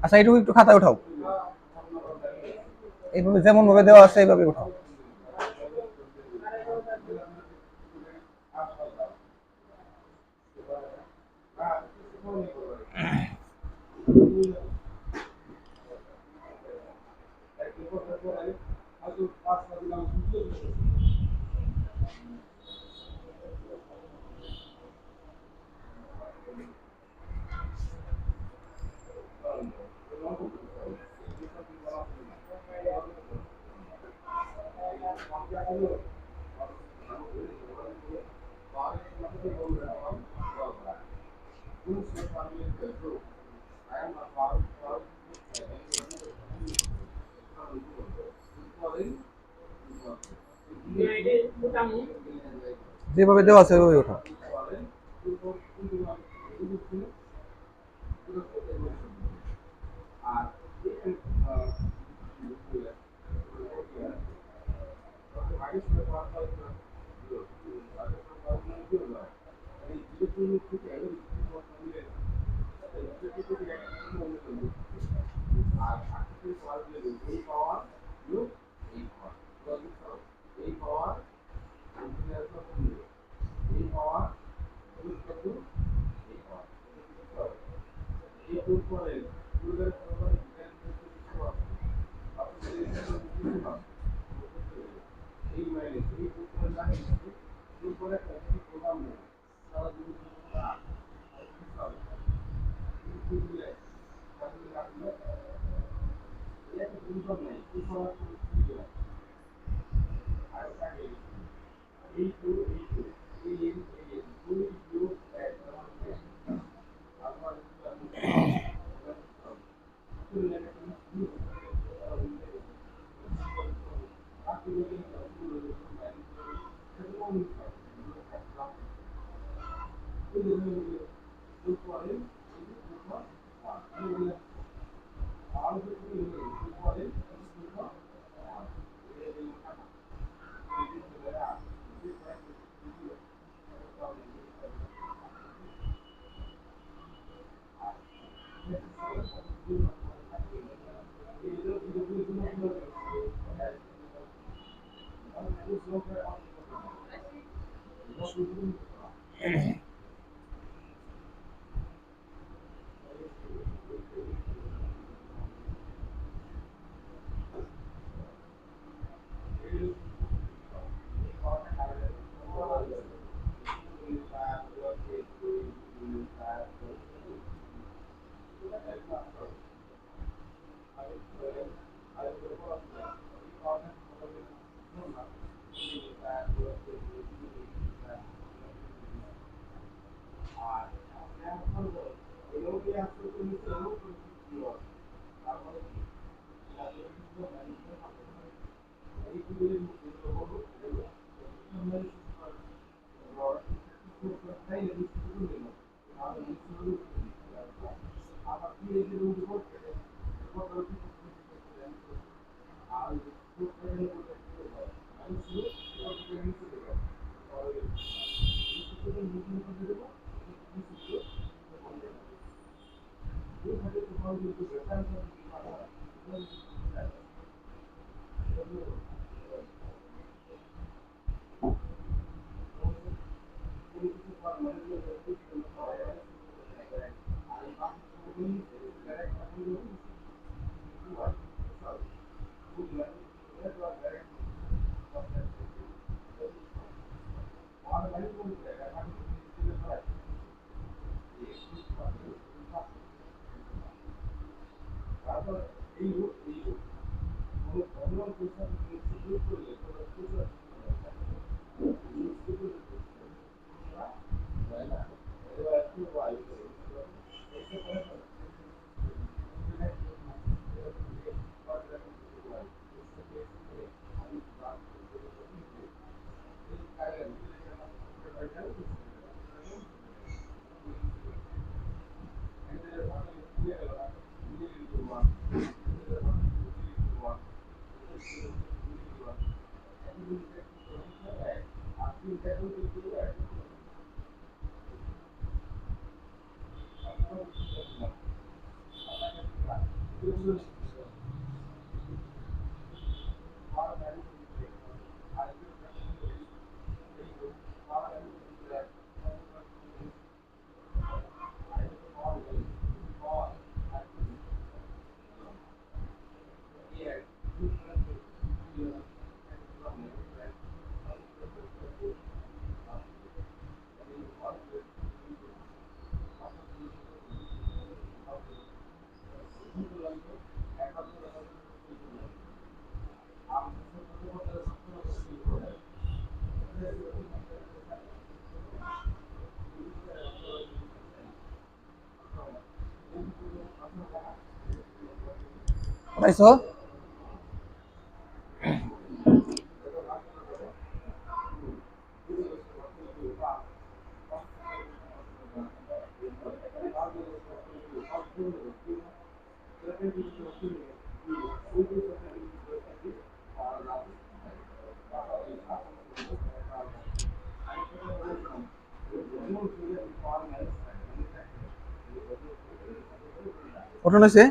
আচ্ছা, এটুকু একটু খাতায় উঠাও, এইভাবে যেমন ভাবে দেওয়া আছে এইভাবে উঠাও। যেভাবে দেওয়া আছে ওইভাবে ওঠাও। পাইছো? ওঠো না সে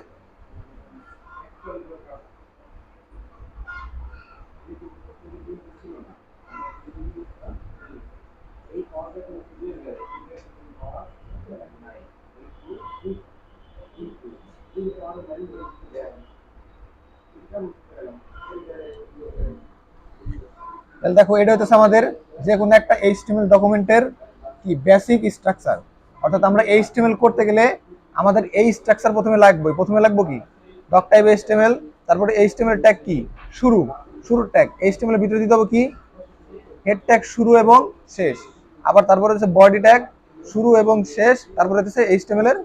তাহলে দেখো এটা হচ্ছে আমাদের যে কোনো একটা এইচটিএমএল ডকুমেন্টের কি বেসিক স্ট্রাকচার। অর্থাৎ আমরা এইচটিএমএল করতে গেলে আমাদের এই স্ট্রাকচার প্রথমে লাগবে কি ডক টাইপ এইচটিএমএল, তারপরে এইচটিএমএল ট্যাগ কি শুরুর ট্যাগ, এইচটিএমএল এর ভিতরে দিতে হবে কি হেড ট্যাগ শুরু এবং শেষ, আবার তারপরে হচ্ছে বডি ট্যাগ শুরু এবং শেষ, তারপরে হচ্ছে এইচটিএমএল এর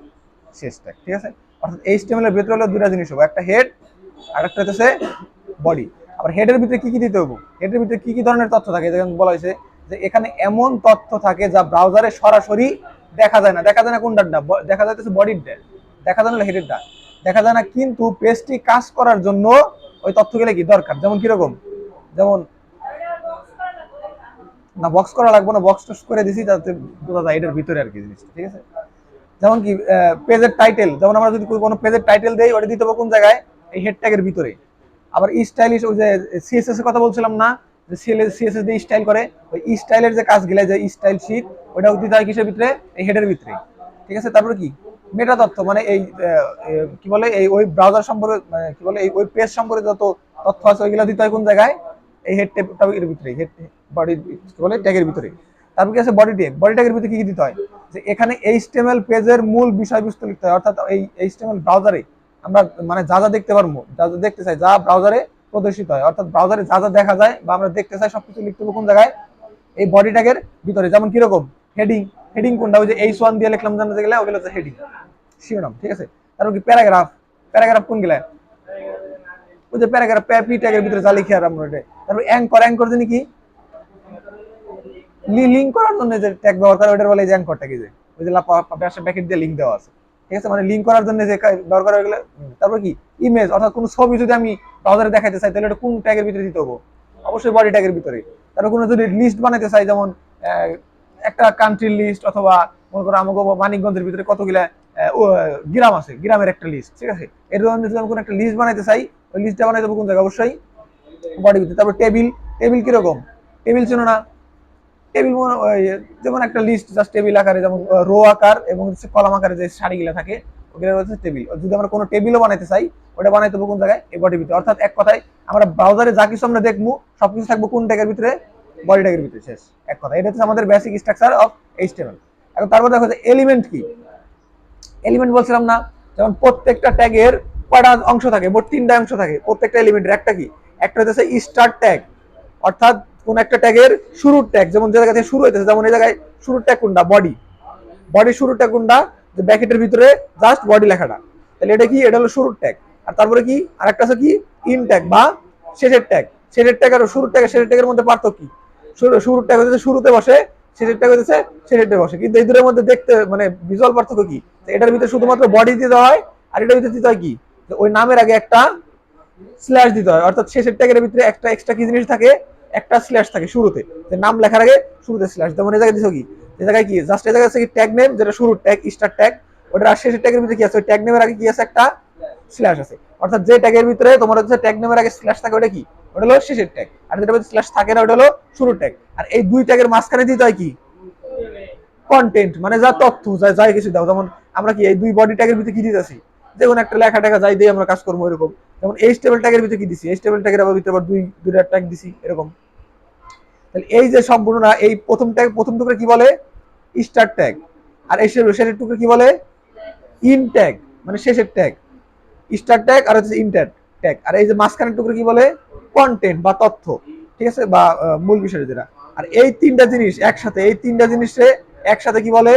শেষ ট্যাগ। ঠিক আছে, অর্থাৎ এইচটিএমএল এর ভিতরে হলো দুটা জিনিস হবে, একটা হেড আর একটা হচ্ছে বডি। আবার হেডের ভিতরে কি কি দিতে হবে, হেডের ভিতরে কি কি ধরনের তথ্য থাকে, যেমন বলা হয়েছে যে এখানে এমন তথ্য থাকে যা ব্রাউজারে সরাসরি দেখা যায় না। কোন ডাটা দেখা যাইতেছে বডির, দেখা যায় না হেডেরটা দেখা যায় না, কিন্তু পেজটি কাজ করার জন্য ওই তথ্যগুলো কি দরকার। যেমন কিরকম, যেমন না বক্স করা লাগবে না, বক্স টক্স করে দিছি যাতে বোঝা যায় এটার ভিতরে আর কি জিনিসটা। ঠিক আছে, যেমন কি পেজের টাইটেল, যেমন আমরা যদি কোনো পেজের টাইটেল দেই ওটা দিতে হবে কোন জায়গায়, এই হেড ট্যাগের ভিতরে। আবার স্টাইলিশ ওই যে সিএসএস এর কথা বলছিলাম না, যে সিএসএস দিয়ে স্টাইল করে, ওই স্টাইলের যে কাজগুলো, যে স্টাইল শীট, ওটা দিতে হয় কিসের ভিতরে, এই হেডের ভিতরে। ঠিক আছে, তারপরে কি মেটা তথ্য, মানে এই কি বলে এই ওই ব্রাউজার সম্পর্কে, কি বলে এই ওই পেজ সম্পর্কে যত তথ্য আছে ওইগুলো দিতে হয় কোন জায়গায়, এই হেড ট্যাগের ভিতরে, হেড বডি কি বলে ট্যাগের ভিতরে। তারপর কি আছে বডি ট্যাগের ভিতরে কি কি দিতে হয়, যে এখানে এইচটিএমএল পেজের মূল বিষয়বস্তু লিখতে হয়। অর্থাৎ এই এইচটিএমএল ব্রাউজারে আমরা মানে যা যা দেখতে পারবো, যা যা দেখতে চাই, যা ব্রাউজারে প্রদর্শিত হয়, অর্থাৎ ব্রাউজারে যা যা দেখা যায় বা আমরা দেখতে চাই সবকিছু লিখতে হবে কোন জায়গায়, এই বডি ট্যাগের ভিতরে। যেমন কিরকম হেডিং কোনটা, ওই যে H1 দিয়ে লিখলাম জানতে গেলে ওগুলো হচ্ছে হেডিং, শিরোনাম। ঠিক আছে, তারপর কি প্যারাগ্রাফ কোন গেলে, ওই যে প্যারাগ্রাফ পি ট্যাগের ভিতরে যা লিখে আর আমরা ওটা। তারপর অ্যাঙ্কর জানি কি লিংক করার জন্য যে ট্যাগ ব্যবহার করে ওটার বলে যে অ্যাঙ্কর ট্যাগ, যে ওই যে ব্যবসা প্যাকেট দিয়ে লিংক দেওয়া আছে। ঠিক আছে, মানে লিংক করার জন্য যে ব্যবহার করা গেলে। তারপর কি ইমেজ, অর্থাৎ কোনো ছবি যদি আমি ব্রাউজারে দেখাতে চাই তাহলে এটা কোন ট্যাগের ভিতরে দিতে হবে, অবশ্যই বডি ট্যাগের ভিতরে। তারপর কোনো যদি লিস্ট বানাতে চাই, যেমন একটা কান্ট্রির লিস্ট, অথবা মনে করো আমাকে মানিকগঞ্জের ভিতরে কতগুলা গ্রাম আছে, গ্রামের একটা লিস্ট। ঠিক আছে, এর জন্য যদি আমি কোনো একটা লিস্ট বানাইতে চাই, ওই লিস্টটা বানাইতে হবে কোন জায়গায়, অবশ্যই বডি ভিতরে। তারপর টেবিল কিরকম, টেবিল ছিল না, টেবিল যেমন একটা লিস্ট জাস্ট টেবিল আকারে, যেমন রো আকার এবং কলাম আকারে যে সারিগুলো থাকে ওগুলো হচ্ছে টেবিল। যদি আমরা কোনো টেবিলও বানাইতে চাই ওটা বানাইতে হবে কোন জায়গায়, এই বডির ভিতরে। অর্থাৎ এক কথায় আমরা ব্রাউজারে যা কিছু আমরা দেখবো সবকিছু থাকবে কোন ট্যাগের ভিতরে, বডি ট্যাগের ভিতরে। শেষ এক কথা, এটা হচ্ছে আমাদের বেসিক স্ট্রাকচার অফ এইচটিএমএল। এখন তারপর দেখো যে এলিমেন্ট কি, এলিমেন্ট বলছিলাম না, যেমন প্রত্যেকটা ট্যাগের কয়টা অংশ থাকে, মোট 3টা অংশ থাকে প্রত্যেকটা এলিমেন্টের। একটা কি, একটা হচ্ছে স্টার্ট ট্যাগ, অর্থাৎ কোন একটা ট্যাগের শুরুর ট্যাগ, যেমন যে জায়গা থেকে শুরু হইতেছে, যেমন এই জায়গায় শুরুর ট্যাগ কোনটা, বডি শুরুর ট্যাগ কোনটা, যে ব্র্যাকেটের ভিতরে জাস্ট বডি লেখাটা, তাহলে এটা কি, এটা হলো শুরুর ট্যাগ। আর তারপরে কি আরেকটা আছে কি ইন ট্যাগ বা শেষের ট্যাগ আর শুরুর ট্যাগ শেষের ট্যাগের মধ্যে পার্থক্য কি, শুরুর ট্যাগ হচ্ছে শুরুতে বসে, শেষের ট্যাগ হচ্ছে শেষের ট্যাগে বসে, কিন্তু এই দুটোর মধ্যে দেখতে মানে ভিজুয়াল পার্থক্য কি, এটার ভিতরে শুধুমাত্র বডি দিতে হয়, আর এটার ভিতরে দিতে হয় কি, ওই নামের আগে একটা স্ল্যাশ দিতে হয়। অর্থাৎ শেষের ট্যাগের ভিতরে একটা এক্সট্রা কি জিনিস থাকে, একটা স্ল্যাশ থাকে শুরুতে, যে নাম লেখার আগে শুরুতে স্ল্যাশ। যেমন এই জায়গায় দিছো কি, এই জায়গায় কি জাস্ট এই জায়গায় আছে কি ট্যাগ নেম, যেটা শুরুর ট্যাগ স্টার ট্যাগ, ওটা আর শেষের ট্যাগের ভিতরে কি আছে, ওই ট্যাগ নেমের আগে কি আছে, একটা স্ল্যাশ আছে। অর্থাৎ যে ট্যাগের ভিতরে তোমার হচ্ছে ট্যাগ নেমের আগে স্ল্যাশ থাকে ওটা কি, ওটা হলো শেষের ট্যাগ, আর যেটা ভিতরে স্ল্যাশ থাকে না ওটা হলো শুরুর ট্যাগ। আর এই দুই ট্যাগের মাঝখানে দিতে হয় কি, কন্টেন্ট, মানে যা তথ্য যাই কিছু দাও। যেমন আমরা কি এই দুই বডি ট্যাগের ভিতরে কি দিতেছি, যে কোনো একটা লেখা টাকা যাই দিয়ে আমরা কাজ করবো এরকম। যেমন এইচটিএমএল ট্যাগের ভিতরে কি দিছি, এইচটিএমএল ট্যাগের ভিতরে আবার দুইটা ট্যাগ দিছি এরকম। তাহলে এই যে সম্পূর্ণটা, এই প্রথম ট্যাগ, প্রথম টুকরো কি বলে, স্টার্ট ট্যাগ, আর এই শেষের টুকরো কি বলে, ইন ট্যাগ, মানে শেষের ট্যাগ। স্টার্ট ট্যাগ আর হচ্ছে ইন ট্যাগ, আর এই যে মাঝখানের টুকরো কি বলে, কন্টেন্ট বা তথ্য, ঠিক আছে, বা মূল বিষয় যেটা। আর এই তিনটা জিনিস একসাথে, এই তিনটা জিনিসে একসাথে কি বলে,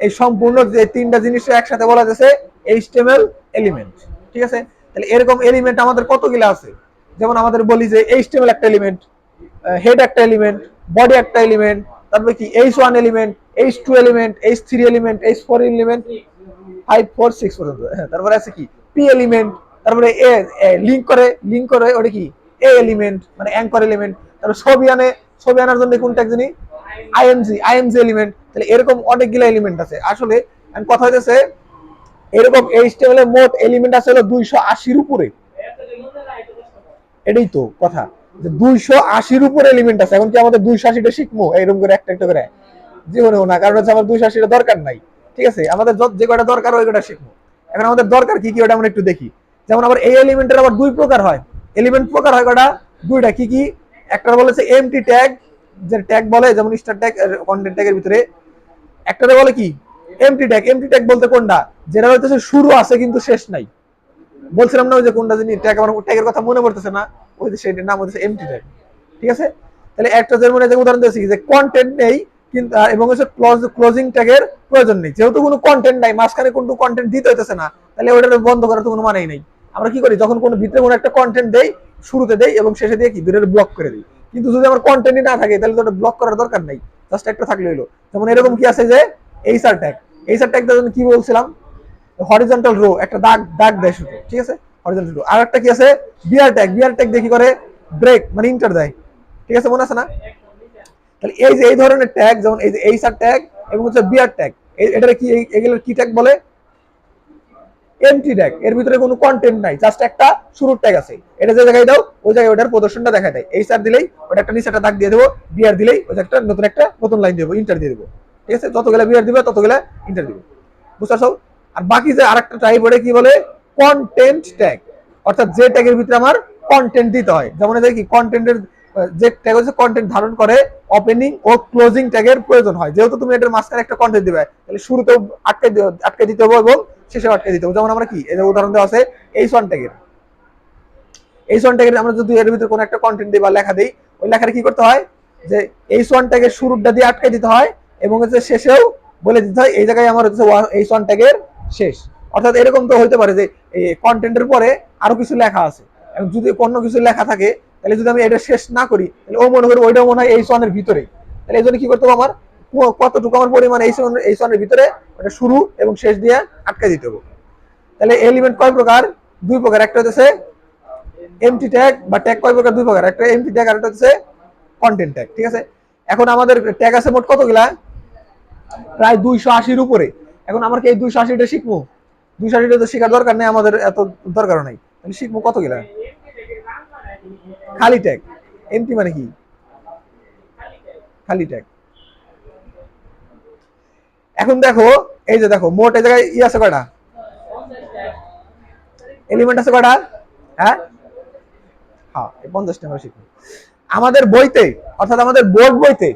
এই সম্পূর্ণ যে তিনটা জিনিস একসাথে বলা যাচ্ছে এইচটিএমএল এলিমেন্ট, ঠিক আছে। তাহলে এরকম এলিমেন্ট আমাদের কতগুলো আছে, যেমন আমাদের বলি যে এইচটিএমএল একটা এলিমেন্ট, হেড একটা এলিমেন্ট, বডি একটা এলিমেন্ট, তারপরে কি H1 element, H2 element, H3 element, H4 element, 5 4 6 পর্যন্ত। হ্যাঁ, তারপরে আছে কি পি এলিমেন্ট, তারপরে এ লিংক করে ওটা কি এ এলিমেন্ট, মানে অ্যাঙ্কর এলিমেন্ট। তারপর ছবি আনার জন্য কোন ট্যাগ জানি, আইএমজি এলিমেন্ট। তাহলে এরকম অনেকগুলো এলিমেন্ট আছে আসলে। কথা হইতেছে এরকম এইচটিএমএল এর মোট এলিমেন্ট আছে হলো 280-র উপরে। এটাই তো কথা, যে 280-র উপরে এলিমেন্ট আছে। এখন কি আমাদের 280টা শিখবো এরকম করে একটা একটা করে, জীবনেও না, কারণ হচ্ছে আমার 280টা দরকার নাই, ঠিক আছে। আমাদের যে কয়টা দরকার ওই কয়টা শিখবো। এখন আমাদের দরকার কি কি ওটা আমরা একটু দেখি। যেমন আবার এই এলিমেন্টের আবার দুই প্রকার হয়, এলিমেন্ট প্রকার হয় কয়টা, দুইটা। কি কি, একটা বলেছে এমটি ট্যাগ, যে ট্যাগ বলে যেমন স্টার ট্যাগ, কন্টেন্ট ট্যাগের ভিতরে। একটাতে বলে কি এমটি ট্যাগ। এমটি ট্যাগ বলতে কোনটা, যেটা হইতেছে শুরু আছে কিন্তু শেষ নাই। বলছিলাম না ওই যে কোনটা জিনিস ট্যাগ, আমার ট্যাগের কথা মনে পড়তেছে না, ওই যে সেটার নাম হচ্ছে এমটি ট্যাগ, ঠিক আছে। তাহলে একটা যেমন উদাহরণ দিয়েছি যে কন্টেন্ট নেই কিন্তু, এবং হচ্ছে ক্লোজিং ট্যাগের প্রয়োজন নেই। যেহেতু কোনো কন্টেন্ট নাই, মাঝখানে কোনো কন্টেন্ট দিতে হইতেছে না, তাহলে ওটা বন্ধ করার তো কোনো মানেই নেই। আমরা কি করি, যখন কোনো ভিতরে কোনো একটা কন্টেন্ট দেই, শুরুতে দেই এবং শেষে দিয়ে কি ভিডিওটা ব্লক করে দিই। কিন্তু যদি আমার কন্টেন্টই না থাকে তাহলে তো ওটা ব্লক করার দরকার নাই, জাস্ট একটা থাকলে হইলো। যেমন এরকম কি আছে যে এইচআর ট্যাগ, এইচআর ট্যাগটা কি বলছিলাম, হরিজন্টাল রো, একটা দাগ দাগ দেয় শুধু, ঠিক আছে, হরিজন্টাল রো। আর একটা কি আছে বিআর ট্যাগ দেখি করে ব্রেক, মানে ইন্টার দেয়, ঠিক আছে, মনে আছে না। তাহলে এই যে এই ধরনের ট্যাগ, যেমন এই যে এইচআর ট্যাগ এবং হচ্ছে বিআর ট্যাগ, এটার কি এগুলোর কি ট্যাগ বলে, এমটি ট্যাগ। এর ভিতরে কোনো কন্টেন্ট নাই, জাস্ট একটা শুরুর ট্যাগ আছে। এটা যে জায়গায় দাও ওই জায়গায় ওটার প্রদর্শনটা দেখা দেয়। এইচআর দিলেই ওটা একটা নিচে একটা দাগ দিয়ে দেবো, বিআর দিলেই ওটা একটা নতুন লাইন দেবো, ইন্টার দিয়ে দেবো, ঠিক আছে। যতগুলা বিআর দিবে ততগুলা ইন্টার দিবে, বুঝতে পারছো। আর বাকি যে আরেকটা টাইপ ওটা কি বলে, কন্টেন্ট ট্যাগ, অর্থাৎ যে ট্যাগের ভিতরে আমার কন্টেন্ট দিতে হয়। যেমন এটা কি কন্টেন্টের যে ট্যাগ হচ্ছে কন্টেন্ট ধারণ করে, ওপেনিং ও ক্লোজিং ট্যাগের প্রয়োজন হয়। যেহেতু তুমি এটার মাঝখানে একটা কন্টেন্ট দিবে, তাহলে শুরুতেও আটকে দিতে হবে এবং শেষেও আটকে দিতে হবে। যেমন আমরা কি এই যে উদাহরণ দেওয়া আছে H1 ট্যাগের, H1 ট্যাগের আমরা যদি এর ভিতরে কোনো একটা কন্টেন্ট দিই বা লেখা দিই, ওই লেখার কি করতে হয়, যে H1 ট্যাগের শুরুটা দিয়ে আটকে দিতে হয় এবং হচ্ছে শেষেও বলে দিতে হয় এই জায়গায় আমার হচ্ছে H1 ট্যাগের শেষ। অর্থাৎ এরকম তো হইতে পারে যে এই কন্টেন্টের পরে আরো কিছু লেখা আছে, এবং যদি অন্য কিছু লেখা থাকে, তাহলে যদি আমি এটা শেষ না করি, তাহলে ও মনে করি ওইটাও মনে হয় H1 এর ভিতরে। তাহলে এই জন্য কি করতে হবে, আমার কতটুকু আমার পরিমাণ H1 এর ভিতরে ওটা শুরু এবং শেষ দিয়ে আটকে দিতে হবে। তাহলে এলিমেন্ট কয় প্রকার, দুই প্রকার। একটা হচ্ছে এমটি ট্যাগ বা ট্যাগ কয় প্রকার, দুই প্রকার। একটা এমটি ট্যাগ আর একটা হচ্ছে কন্টেন্ট ট্যাগ, ঠিক আছে। এখন আমাদের ট্যাগ আছে মোট কতগুলা, প্রায় 280-র উপরে। এখন আমার কি এই 280টা শিখবো, 280টা তো শেখার দরকার নেই, আমাদের এত দরকার নাই। তাহলে শিখবো কতগুলা, খালি ট্যাগ। এমটি মানে কি, খালি ট্যাগ। এখন দেখো এই যে দেখো মোট এই জায়গায় আছে কয়টা এলিমেন্ট আছে, কয়টা, হ্যাঁ হ্যাঁ, 50টা আমরা শিখবো। আমাদের বইতে, অর্থাৎ আমাদের বোর্ড বইতে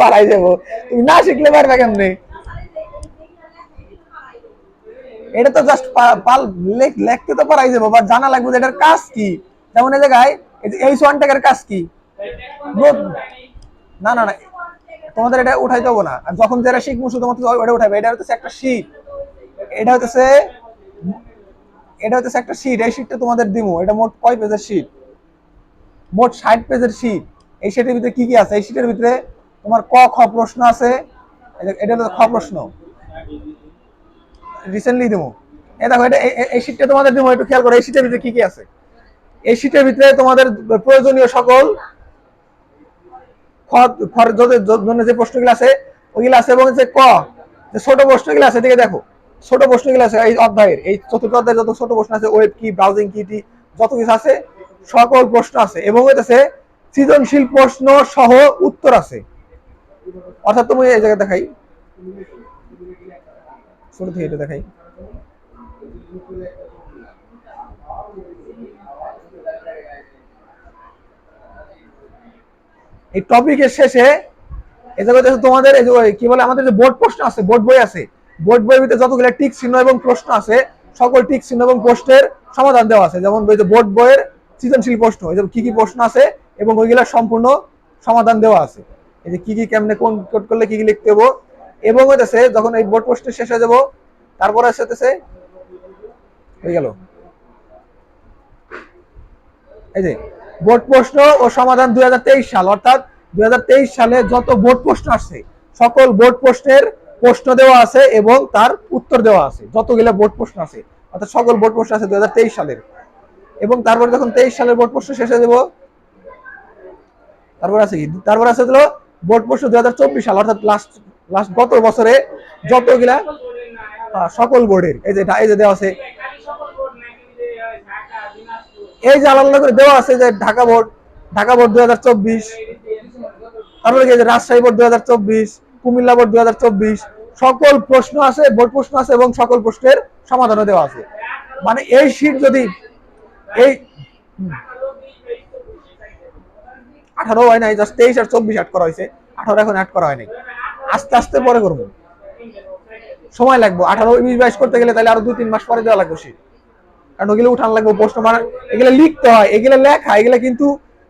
পারাই যাবো, তুমি না শিখলে পারবে কেমনে। এটা তো জাস্ট লিখতে তো পারাই যাবো, বা জানা লাগবে যে এটার কাজ কি। যেমন এই জায়গায় H1 ট্যাগের কাজ কি, না না না, তোমাদের এটা উঠাইতে হবে না। আর যখন যারা শিখবো শুধুমাত্র ওটা উঠাবে। এটা হচ্ছে একটা শীট, এটা হচ্ছে একটা শীট। এই শীটটা তোমাদের দিমু। এটা মোট কয় পেজের শীট, মোট 60 পেজের শীট। এই শীটের ভিতরে কি কি আছে, এই শীটের ভিতরে তোমার ক খ প্রশ্ন আছে। এটা হলো খ প্রশ্ন, রিসেন্টলি দিমু। এই দেখো এটা এই শীটটা তোমাদের জন্য একটু খেয়াল করো, এই শীটের ভিতরে কি কি আছে। এই শীটের ভিতরে তোমাদের প্রয়োজনীয় সকল জন্য যে প্রশ্নগুলো আছে ওইগুলো আছে, এবং যে যে ছোট প্রশ্নগুলো আছে দিকে দেখো, ছোট প্রশ্নগুলো আছে এই অধ্যায়ের, এই চতুর্থ অধ্যায়ের যত ছোট প্রশ্ন আছে, ওয়েব কি, ব্রাউজিং কি, যত কিছু আছে সকল প্রশ্ন আছে, এবং হইতেছে সৃজনশীল প্রশ্ন সহ উত্তর আছে। অর্থাৎ তুমি এই জায়গায় দেখাই, শুরু থেকে এটা দেখাই, এই টপিকের শেষে এই জায়গায় তোমাদের এই যে কি বলে আমাদের যে বোর্ড প্রশ্ন আছে, বোর্ড বই আছে, বোর্ড বইয়ের ভিতরে যতগুলো টিক চিহ্ন এবং প্রশ্ন আছে সকল টিক চিহ্ন এবং প্রশ্নের সমাধান দেওয়া আছে। যেমন ওই যে বোর্ড বইয়ের সৃজনশীল প্রশ্ন, এই যে কি কি প্রশ্ন আছে এবং ওইগুলা সম্পূর্ণ সমাধান দেওয়া আছে, এই যে কি কি কেমনে কোন কোড করলে কি কি লিখতে হবে, এবং হইতেছে যখন এই বোর্ড প্রশ্নের শেষ হয়ে যাব তারপরে হইতেছে হয়ে গেল এই যে বোর্ড প্রশ্ন ও সমাধান 2023 সাল, অর্থাৎ 2023 সালে যত বোর্ড প্রশ্ন আসছে সকল বোর্ড প্রশ্নের প্রশ্ন দেওয়া আছে এবং তার উত্তর দেওয়া আছে, যতগুলো বোর্ড প্রশ্ন আছে অর্থাৎ সকল বোর্ড প্রশ্ন আছে 2023 সালের। এবং তারপর যখন 23 সালের বোর্ড প্রশ্ন শেষ হয়ে যাব তারপর আছে কি, তারপর আছে হলো বোর্ড প্রশ্ন 2024 সাল, অর্থাৎ লাস্ট গত বছরে যতগুলা সকল বোর্ডের এই যে দেওয়া আছে, এই যে আলাদা করে দেওয়া আছে যে ঢাকা বোর্ড 2024, তারপরে যে রাজশাহী বোর্ড 2024, কুমিল্লা বোর্ড 2024, সকল প্রশ্ন আছে, বোর্ড প্রশ্ন আছে এবং সকল প্রশ্নের সমাধানও দেওয়া আছে। মানে এই শীট যদি এই 18 হয় নাই, জাস্ট 23 আর 24 অ্যাড করা হয়েছে, 18 এখন অ্যাড করা হয়নি, আস্তে আস্তে পরে করবো, সময় লাগবে 18, 20, 22 করতে গেলে তাহলে আরো 2-3 মাস পরে দেওয়া লাগবে শীট, কারণ ওগুলো উঠান লাগবে, প্রশ্ন মানে এগুলো লিখতে হয়, এগুলো লেখা, এগুলো কিন্তু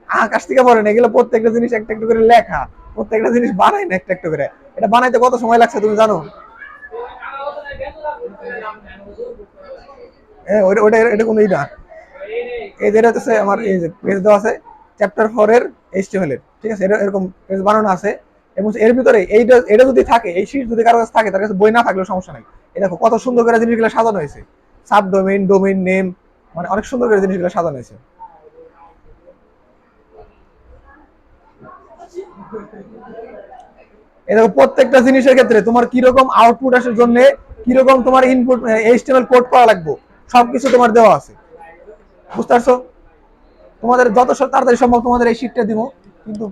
আকাশ থেকে পড়ে না, এগুলো প্রত্যেকটা জিনিস একটা একটা করে লেখা, প্রত্যেকটা জিনিস বানায় না একটা একটা করে, এটা বানাইতে কত সময় লাগছে তুমি জানো? ওটা এটা কোনো না, এই যেটা হচ্ছে আমার এই যে পেজ দেওয়া আছে চ্যাপ্টার 4 এর HTML এর, ঠিক আছে, এরকম পেজ বানানো আছে, এবং এর ভিতরে এটা যদি থাকে, এই শীট যদি কারো কাছে থাকে, তার কাছে বই না থাকলেও সমস্যা নাই, এই দেখো কত সুন্দর করে জিনিসগুলো সাজানো হয়েছে, সাব ডোমেইন, ডোমেইন নেম, মানে অনেক সুন্দর করে জিনিসগুলো সাজানো হয়েছে। এই দেখো প্রত্যেকটা জিনিসের ক্ষেত্রে তোমার কিরকম আউটপুট আসার জন্য কিরকম তোমার ইনপুট HTML কোড করা লাগবে সবকিছু তোমার দেওয়া আছে, বুঝতে পারছো? তোমাদের যত তাড়াতাড়ি সম্ভব তোমাদের এই শীটটা দিব, কিন্তু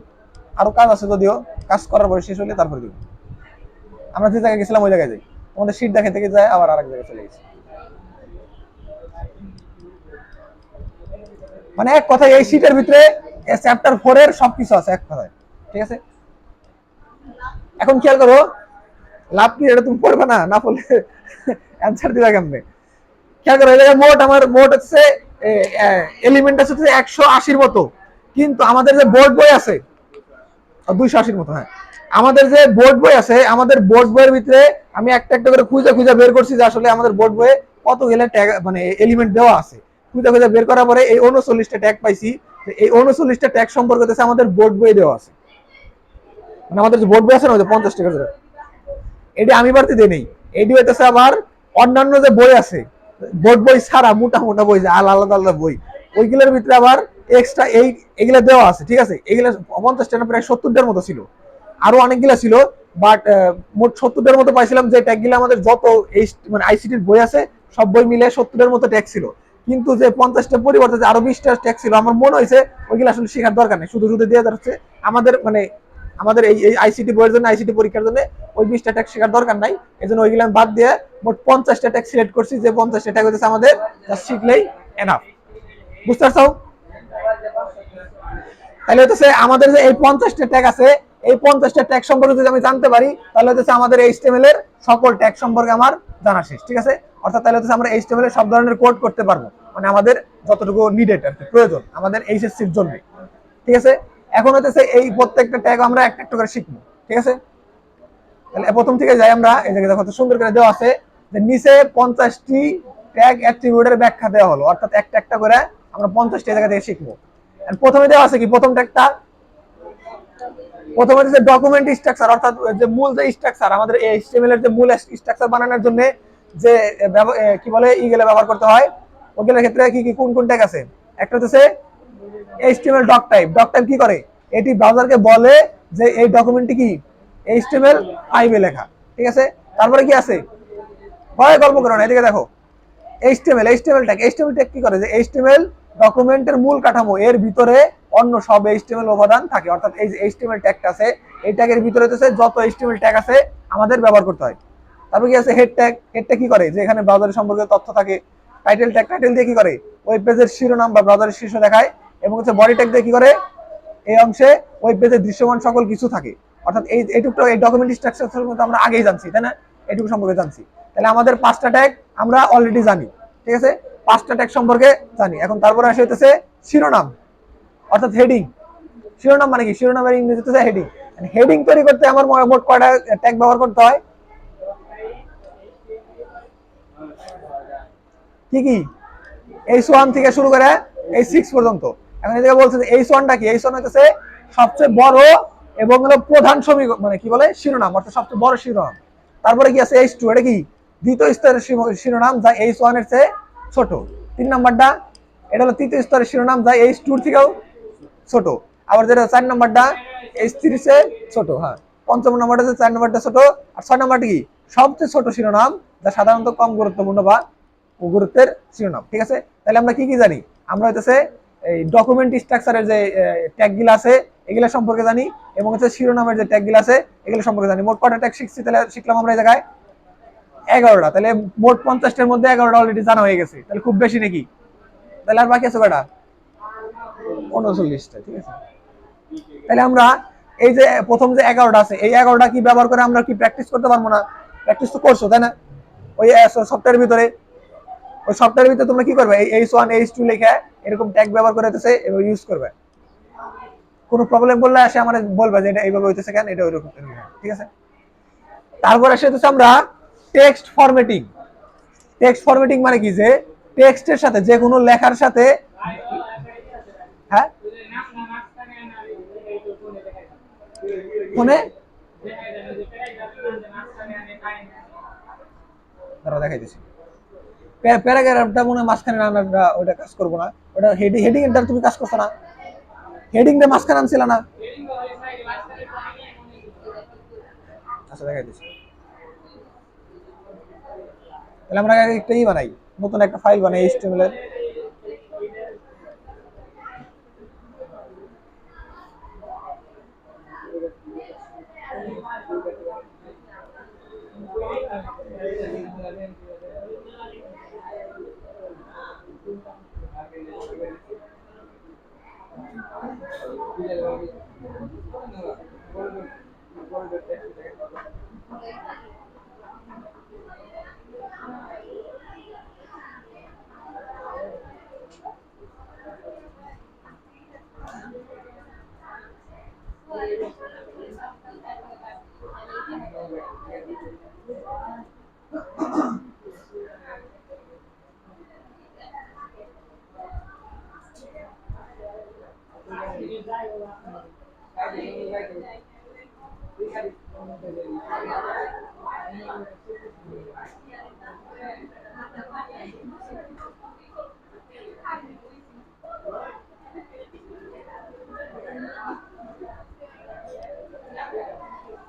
আরো কাজ আছে, যদিও কাজ করার পরে শেষ হলে তারপরে দিব। আমরা যে জায়গায় গেছিলাম ওই জায়গায় যাই, তোমাদের শীট দেখে থেকে যায় আবার আরেক জায়গায় চলে গেছি, মানে এক কথায় এই শীটের ভিতরে চ্যাপ্টার 4 এর সবকিছু আছে এক কথায়, ঠিক আছে? এখন খেয়াল করো, লাভ কি, এটা তুমি পড়বে না, না পড়লে অ্যান্সার দিবা কেমনে? খেয়াল করো, এই জায়গায় মোট হচ্ছে এলিমেন্ট আছে 180 মতো, কিন্তু আমাদের যে বোর্ড বই আছে 280 মতো, হ্যাঁ, আমাদের যে বোর্ড বই আছে, আমাদের বোর্ড বইয়ের ভিতরে আমি একটা একটা করে খুঁজে খুঁজে বের করছি যে আসলে আমাদের বোর্ড বইয়ে কত গেলে ট্যাগ মানে এলিমেন্ট দেওয়া আছে, খুঁজে খুঁজে বের করার পরে এই 39টা ট্যাগ পাইছি, এই 39টা ট্যাগ সম্পর্কে আমাদের বোর্ড বইয়ে দেওয়া আছে, মানে আমাদের যে বোর্ড বই আছে না, 50 টাকা করে, এটি আমি বাড়তি দিই নেই, এটি হইতেছে আবার অন্যান্য যে বই আছে বোর্ড বই ছাড়া মোটা মোটা বই, যে আলাদা আলাদা বই, ওইগুলোর ভিতরে আবার এক্সট্রা এগুলা দেওয়া আছে, ঠিক আছে? এগুলা 50টা না প্রায় 70টার মতো ছিল, আরো অনেকগুলা ছিল, বাট মোট 70টার মতো পাইছিলাম, যে ট্যাগগুলো আমাদের যত মানে আইসিটির বই আছে সব বই মিলে 70টার মতো ট্যাগ ছিল, কিন্তু যে 50টা পরিবর্তে যে আরো 20টা ট্যাগ ছিল, আমার মনে হয়েছে ওইগুলো আসলে শেখার দরকার নেই, শুধু শুধু দিয়ে যাচ্ছে আমাদের, মানে আমাদের এই আইসিটি বইয়ের জন্য, আইসিটি পরীক্ষার জন্য ওই 20টা ট্যাগ শেখার দরকার নাই, এই জন্য ওইগুলো বাদ দিয়ে মোট 50টা ট্যাগ সিলেক্ট করছি, যে 50টা ট্যাগ হচ্ছে আমাদের শিখলেই এনাফ, বুঝতে পারছো? তাহলে হচ্ছে আমাদের যে এই 50টা ট্যাগ আছে, এই 50টা ট্যাগ সম্পর্কে যদি আমি জানতে পারি, তাহলে হচ্ছে আমাদের HTML এর সকল ট্যাগ সম্পর্কে আমার জানা শেষ, ঠিক আছে? অর্থাৎ তাহলে হচ্ছে আমরা HTML এর সব ধরনের কোড করতে পারবো, মানে আমাদের যতটুকু নিডেড আর কি প্রয়োজন আমাদের HSC এর জন্য, ঠিক আছে? এখন হচ্ছে এই প্রত্যেকটা ট্যাগ আমরা একটা একটা করে শিখবো, ঠিক আছে? তাহলে প্রথম থেকে যাই আমরা, এই জায়গায় দেখো সুন্দর করে দেওয়া আছে যে নিচে 50টি ট্যাগ অ্যাট্রিবিউটের ব্যাখ্যা দেওয়া হলো, অর্থাৎ একটা একটা করে আমরা 50টি জায়গা থেকে শিখবো। প্রথমে দেওয়া আছে কি, প্রথম ট্যাগটা প্রথমে হচ্ছে ডকুমেন্ট স্ট্রাকচার, অর্থাৎ যে মূল যে স্ট্রাকচার আমাদের এই HTML এর যে মূল স্ট্রাকচার বানানোর জন্য যে কি বলে ইগুলো ব্যবহার করতে হয়, ওগুলোর ক্ষেত্রে কি কি কোন কোন ট্যাগ আছে? একটা হচ্ছে এইচটিএমএল ডক টাইপ কি করে, এটি ব্রাউজারকে বলে যে এই ডকুমেন্টটি কি HTML5 এ লেখা, ঠিক আছে। তারপরে কি আছে, ভয় গল্প করো না, এদিকে দেখো। এইচটিএমএল ট্যাগ কি করে, যে এইচটিএমএল ডকুমেন্টের মূল কাঠামো, এর ভিতরে অন্য সব এইচটিএমএল উপাদান থাকে, অর্থাৎ এই যে এইচটিএমএল ট্যাগটা আছে, এই ট্যাগের ভিতরে হচ্ছে যত এইচটিএমএল ট্যাগ আছে আমাদের ব্যবহার করতে হয়। তারপর কি আছে হেড ট্যাগ কি করে, যে এখানে ব্রাউজারের সম্পর্কে তথ্য থাকে। টাইটেল দিয়ে কি করে, ওয়েব পেজের শিরোনাম বা ব্রাউজারের শীর্ষ দেখায়। এবং হচ্ছে বডি ট্যাগ দিয়ে কি করে, এই অংশে ওয়েব পেজে দৃশ্যমান সকল কিছু থাকে। অর্থাৎ এইটুকু এই ডকুমেন্ট স্ট্রাকচার মধ্যে আমরা আগেই জানছি, তাই না, এইটুকু সম্পর্কে জানছি। তাহলে আমাদের 5টা ট্যাগ আমরা অলরেডি জানি, ঠিক আছে, 5টা ট্যাগ সম্পর্কে জানি। এখন তারপরে আসে হইতেছে শিরোনাম, অর্থাৎ হেডিং। শিরোনাম মানে কি, শিরোনামের ইংরেজি হচ্ছে হেডিং। হেডিং তৈরি করতে আমার মোট কয়টা ট্যাগ ব্যবহার করতে হয়, কি কি, H1 থেকে শুরু করে H6 পর্যন্ত। এখন এদিকে বলছে যে H1টা কি, H1 হচ্ছে সবচেয়ে বড় এবং হলো প্রধান সমীকরণ, মানে কি বলে শিরোনাম, অর্থাৎ সবচেয়ে বড় শিরোনাম। তারপরে কি আছে H2, এটা কি দ্বিতীয় স্তরের শিরোনাম, যা H1 এর চেয়ে ছোট। 3 নাম্বারটা, এটা হলো তৃতীয় স্তরের শিরোনাম, যা H2 থেকেও ছোট। আবার যেটা 4 নাম্বারটা H3 এর চেয়ে ছোট। হ্যাঁ, 5ম নাম্বারটা 4 নাম্বারটা ছোট। আর 6 নাম্বারটা কি সবচেয়ে ছোট শিরোনাম, যা সাধারণত কম গুরুত্বপূর্ণ বা গুরুত্বের শিরোনাম, ঠিক আছে। তাহলে আমরা কি কি জানি, আমরা হইতেছে এই ডকুমেন্ট স্ট্রাকচারের যে ট্যাগগুলো আছে এগুলো সম্পর্কে জানি, এবং হচ্ছে শিরোনামের যে ট্যাগগুলো আছে এগুলো সম্পর্কে জানি। মোট কয়টা ট্যাগ শিখছি, তাহলে শিখলাম আমরা এই জায়গায় 11টা। তাহলে মোট 50টার মধ্যে 11টা অলরেডি জানা হয়ে গেছে, তাহলে খুব বেশি নাকি? তাহলে আর বাকি আছে কয়টা, 39টা, ঠিক আছে। তাহলে আমরা এই যে প্রথম যে 11টা আছে, এই 11টা কি ব্যবহার করে আমরা কি প্র্যাকটিস করতে পারবো না? প্র্যাকটিস তো করছো, তাই না, ওই সফটওয়্যারের ভিতরে। ওই সফটওয়্যারের ভিতরে তোমরা কি করবে, এই H1 H2 লিখে এরকম ট্যাগ ব্যবহার করে হইতেছে এবং ইউজ করবে। কোনো প্রবলেম বললে আসে আমাদের বলবে যে এটা এইভাবে হইতেছে কেন, এটা ওইরকম, ঠিক আছে। তারপর আসে হচ্ছে আমরা টেক্সট ফরম্যাটিং। টেক্সট ফরম্যাটিং মানে কি, যে টেক্সটের সাথে, যে কোনো লেখার সাথে, হ্যাঁ ফোনে দাঁড়া দেখাইতেছি। প্যারাগ্রাফটা মনে হয় মাঝখানে আনাটা ওটা কাজ করবো না, ওটা হেডিং এর দ্বারা তুমি কাজ করছো না, হেডিংটা মাঝখানে আনছিল না। আচ্ছা দেখাইতেছি। তাহলে আমরা একটা বানাই, নতুন একটা ফাইল বানাই HTML এর।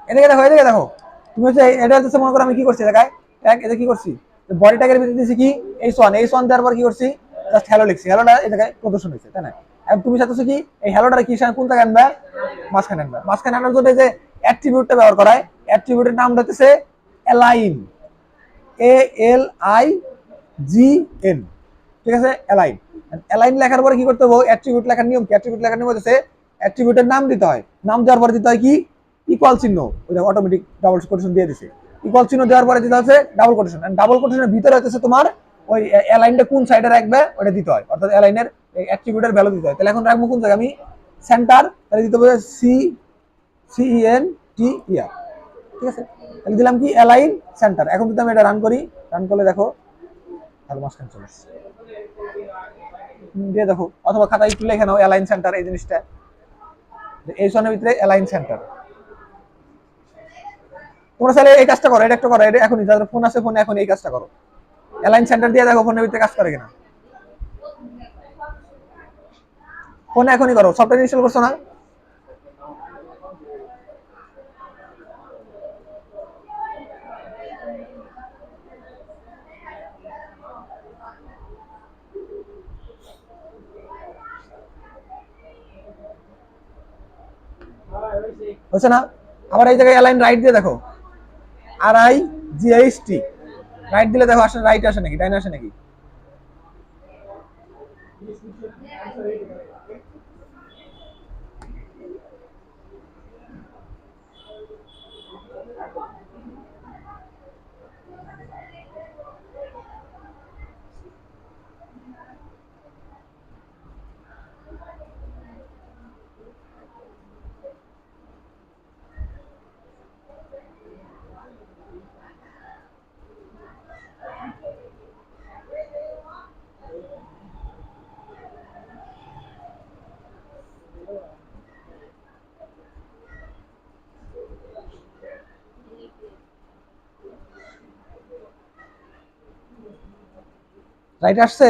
এদিকে দেখো, এদিকে দেখো, তুমি হচ্ছে এটা হচ্ছে মনে করো আমি কি করছি দেখায় ট্যাগ, এটা কি করছি, বডি ট্যাগের ভিতরে দিয়েছি কি H1 দেওয়ার পর কি করছি, জাস্ট হ্যালো লিখছি, হ্যালোটা এই জায়গায় প্রদর্শন হয়েছে, তাই না। এখন তুমি চাচ্ছো কি এই হ্যালোটা কি কোন জায়গায় আনবে, মাঝখানে আনবে। মাঝখানে আনার জন্য যে অ্যাট্রিবিউটটা ব্যবহার করায়, অ্যাট্রিবিউটের নামটা হচ্ছে অ্যালাইন, ALIGN, ঠিক আছে, অ্যালাইন। অ্যালাইন লেখার পরে কি করতে হবে, অ্যাট্রিবিউট লেখার নিয়ম কি, অ্যাট্রিবিউট লেখার নিয়ম হচ্ছে অ্যাট্রিবিউটের নাম দিতে হয়, নাম দেওয়ার পরে দিতে হয় কি ইকুয়াল চিহ্ন, ওই অটোমেটিক ডাবল কোটেশন দিয়ে দিছে। ইকুয়াল চিহ্ন দেওয়ার পরে দিতে হচ্ছে ডাবল কোটেশন, ডাবল কোটেশনের ভিতরে হচ্ছে তোমার ওই অ্যালাইনটা কোন সাইডে রাখবে ওটা দিতে হয়, অর্থাৎ অ্যালাইনের অ্যাট্রিবিউটের ভ্যালু দিতে হয়। তাহলে এখন রাখবো কোন জায়গায়, আমি সেন্টার, তাহলে দিতে হবে CENTER, ঠিক আছে। তাহলে দিলাম কি অ্যালাইন সেন্টার। এখন যদি আমি এটা রান করি, রান করলে দেখো তাহলে মাঝখানে চলে আসছে, দিয়ে দেখো, অথবা খাতা একটু লিখে নাও অ্যালাইন সেন্টার, এই জিনিসটা H1 এর ভিতরে অ্যালাইন সেন্টার। তোমরা চাইলে এই কাজটা করো, এটা একটা করো, এটা এখনই যাদের ফোন আছে ফোনে এখন এই কাজটা করো, অ্যালাইন সেন্টার দিয়ে দেখো ফোনের ভিতরে কাজ করে কিনা, ফোনে এখনই করো। সফটওয়্যার ইনস্টল করছো না? হচ্ছে না? আবার এই জায়গায় অ্যালাইন রাইট দিয়ে দেখো, RIGHT রাইট দিলে দেখো আসলে রাইট আসে নাকি ডাইন আসে নাকি। রাইট আসছে?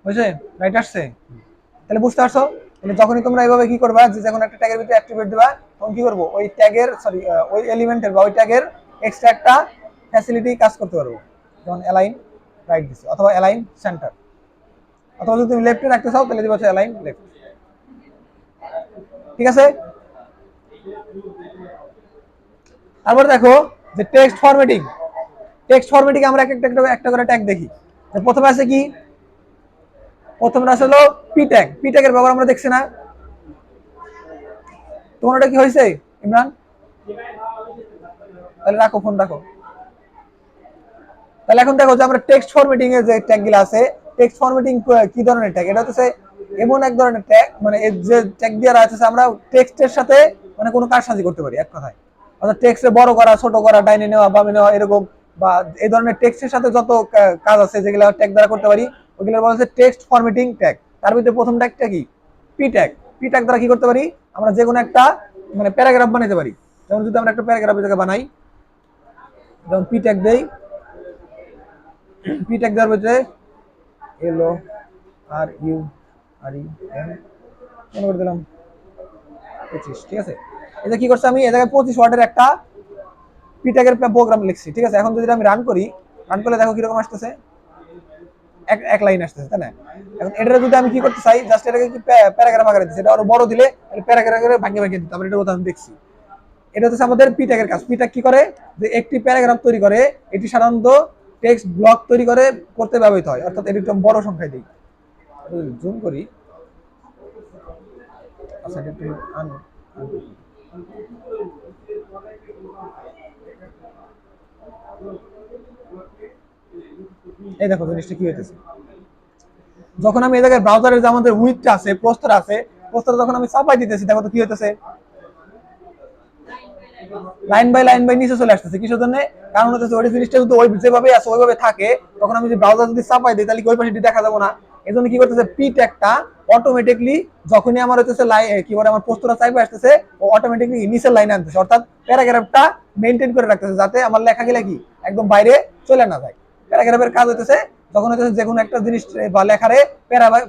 বুঝছে? রাইট আসছে? তাহলে বুঝতে পারছো? তাহলে যখনই তোমরা এইভাবে কি করবা, যে যখন একটা ট্যাগের ভিতরে অ্যাক্টিভেট দিবা তখন কি করবো, ওই ট্যাগের ওই এলিমেন্টের বা ওই ট্যাগের এক্সট্রা একটা ফ্যাসিলিটি কাজ করতে পারবো, যেমন অ্যালাইন রাইট দিছি অথবা অ্যালাইন সেন্টার, অথবা যদি তুমি লেফটে রাখতে চাও তাহলে দিবা হচ্ছে অ্যালাইন লেফট। ঠিক আছে? তারপর দেখো যে টেক্সট ফরম্যাটিং, টেক্সট ফরম্যাটিং আমরা একটা করে ট্যাগ দেখি। প্রথমে আছে কি, প্রথমে আছে হলো পি ট্যাগ। পি ট্যাগের ব্যবহার আমরা দেখছি না? তোমার ওটা কি হয়েছে ইমরান? তাহলে রাখো, ফোন রাখো। তাহলে এখন দেখো যে আমরা টেক্সট ফরম্যাটিং এর যে ট্যাগ গুলো আছে, টেক্সট ফরম্যাটিং কি ধরনের ট্যাগ? এটা হচ্ছে এমন এক ধরনের ট্যাগ, মানে এর যে ট্যাগ দিয়ে আছে আমরা টেক্সটের সাথে মানে কোনো কারসাজি করতে পারি, এক কথায়। অর্থাৎ টেক্সটে বড় করা, ছোট করা, ডাইনে নেওয়া, বামে নেওয়া, এরকম, বা এই ধরনের টেক্সটের সাথে যত কাজ আছে যেগুলো ট্যাগ দ্বারা করতে পারি ওগুলো বলা হচ্ছে টেক্সট ফরম্যাটিং ট্যাগ। তার ভিতরে প্রথম ট্যাগটা কি? P tag. পি ট্যাগ দ্বারা কি করতে পারি, আমরা যে কোনো একটা মানে প্যারাগ্রাফ বানাইতে পারি। যেমন যদি আমরা একটা প্যারাগ্রাফ বানাই, যেমন পি ট্যাগ দেই, পি ট্যাগ দেওয়ার ভিতরে LORUREN মনে করে দিলাম 25। ঠিক আছে? এটা কি করছে, আমি এ জায়গায় 25 ওয়ার্ডের একটা পি ট্যাগের প্রোগ্রাম লিখছি। ঠিক আছে? এখন যদি আমি রান করি, রান করলে দেখো কিরকম আসতেছে, এক লাইন আসতেছে, তাই না? এখন এটা যদি আমি কি করতে চাই, জাস্ট এটাকে কি প্যারাগ্রাফ আকারে দিচ্ছি, এটা আরো বড় দিলে প্যারাগ্রাফ আকারে ভাঙিয়ে ভাঙিয়ে দিতে হবে। এটার কথা আমি দেখছি। এটা হচ্ছে আমাদের পি ট্যাগের কাজ। পি ট্যাগ কি করে, যে একটি প্যারাগ্রাফ তৈরি করে, এটি সাধারণত টেক্সট ব্লক তৈরি করতে ব্যবহৃত হয়, অর্থাৎ এটি একটু বড় সংখ্যায় দিই, জুম করি। আচ্ছা, একটু এই দেখো জিনিসটা কি হইতেছে, যখন আমি এই জায়গায় ব্রাউজারের যে আমাদের উইডথটা আছে, প্রস্থটা আছে, প্রস্থটা যখন আমি চাপাই দিতেছি, দেখো তো কি হইতেছে, লাইন বাই নিচে চলে আসতেছে। কিসের জন্য? কারণ হচ্ছে ওই জিনিসটা যদি ওই যেভাবে আছে ওইভাবে থাকে, তখন আমি যদি ব্রাউজার যদি চাপাই দিই তাহলে ওই পাশে দেখা যাবে না। এই জন্য কি করতেছে, পি ট্যাগটা অটোমেটিকলি যখনই আমার হচ্ছে কি বলে আমার প্রস্তটা চাইবে আসতেছে, ও অটোমেটিকলি নিচের লাইনে আনতেছে, অর্থাৎ প্যারাগ্রাফটা মেনটেন করে রাখতেছে, যাতে আমার লেখা গেলে কি একদম বাইরে চলে না যায়। প্যারাগ্রাফের কাজ হইতেছে যখন হচ্ছে যে কোনো একটা জিনিস বা লেখারে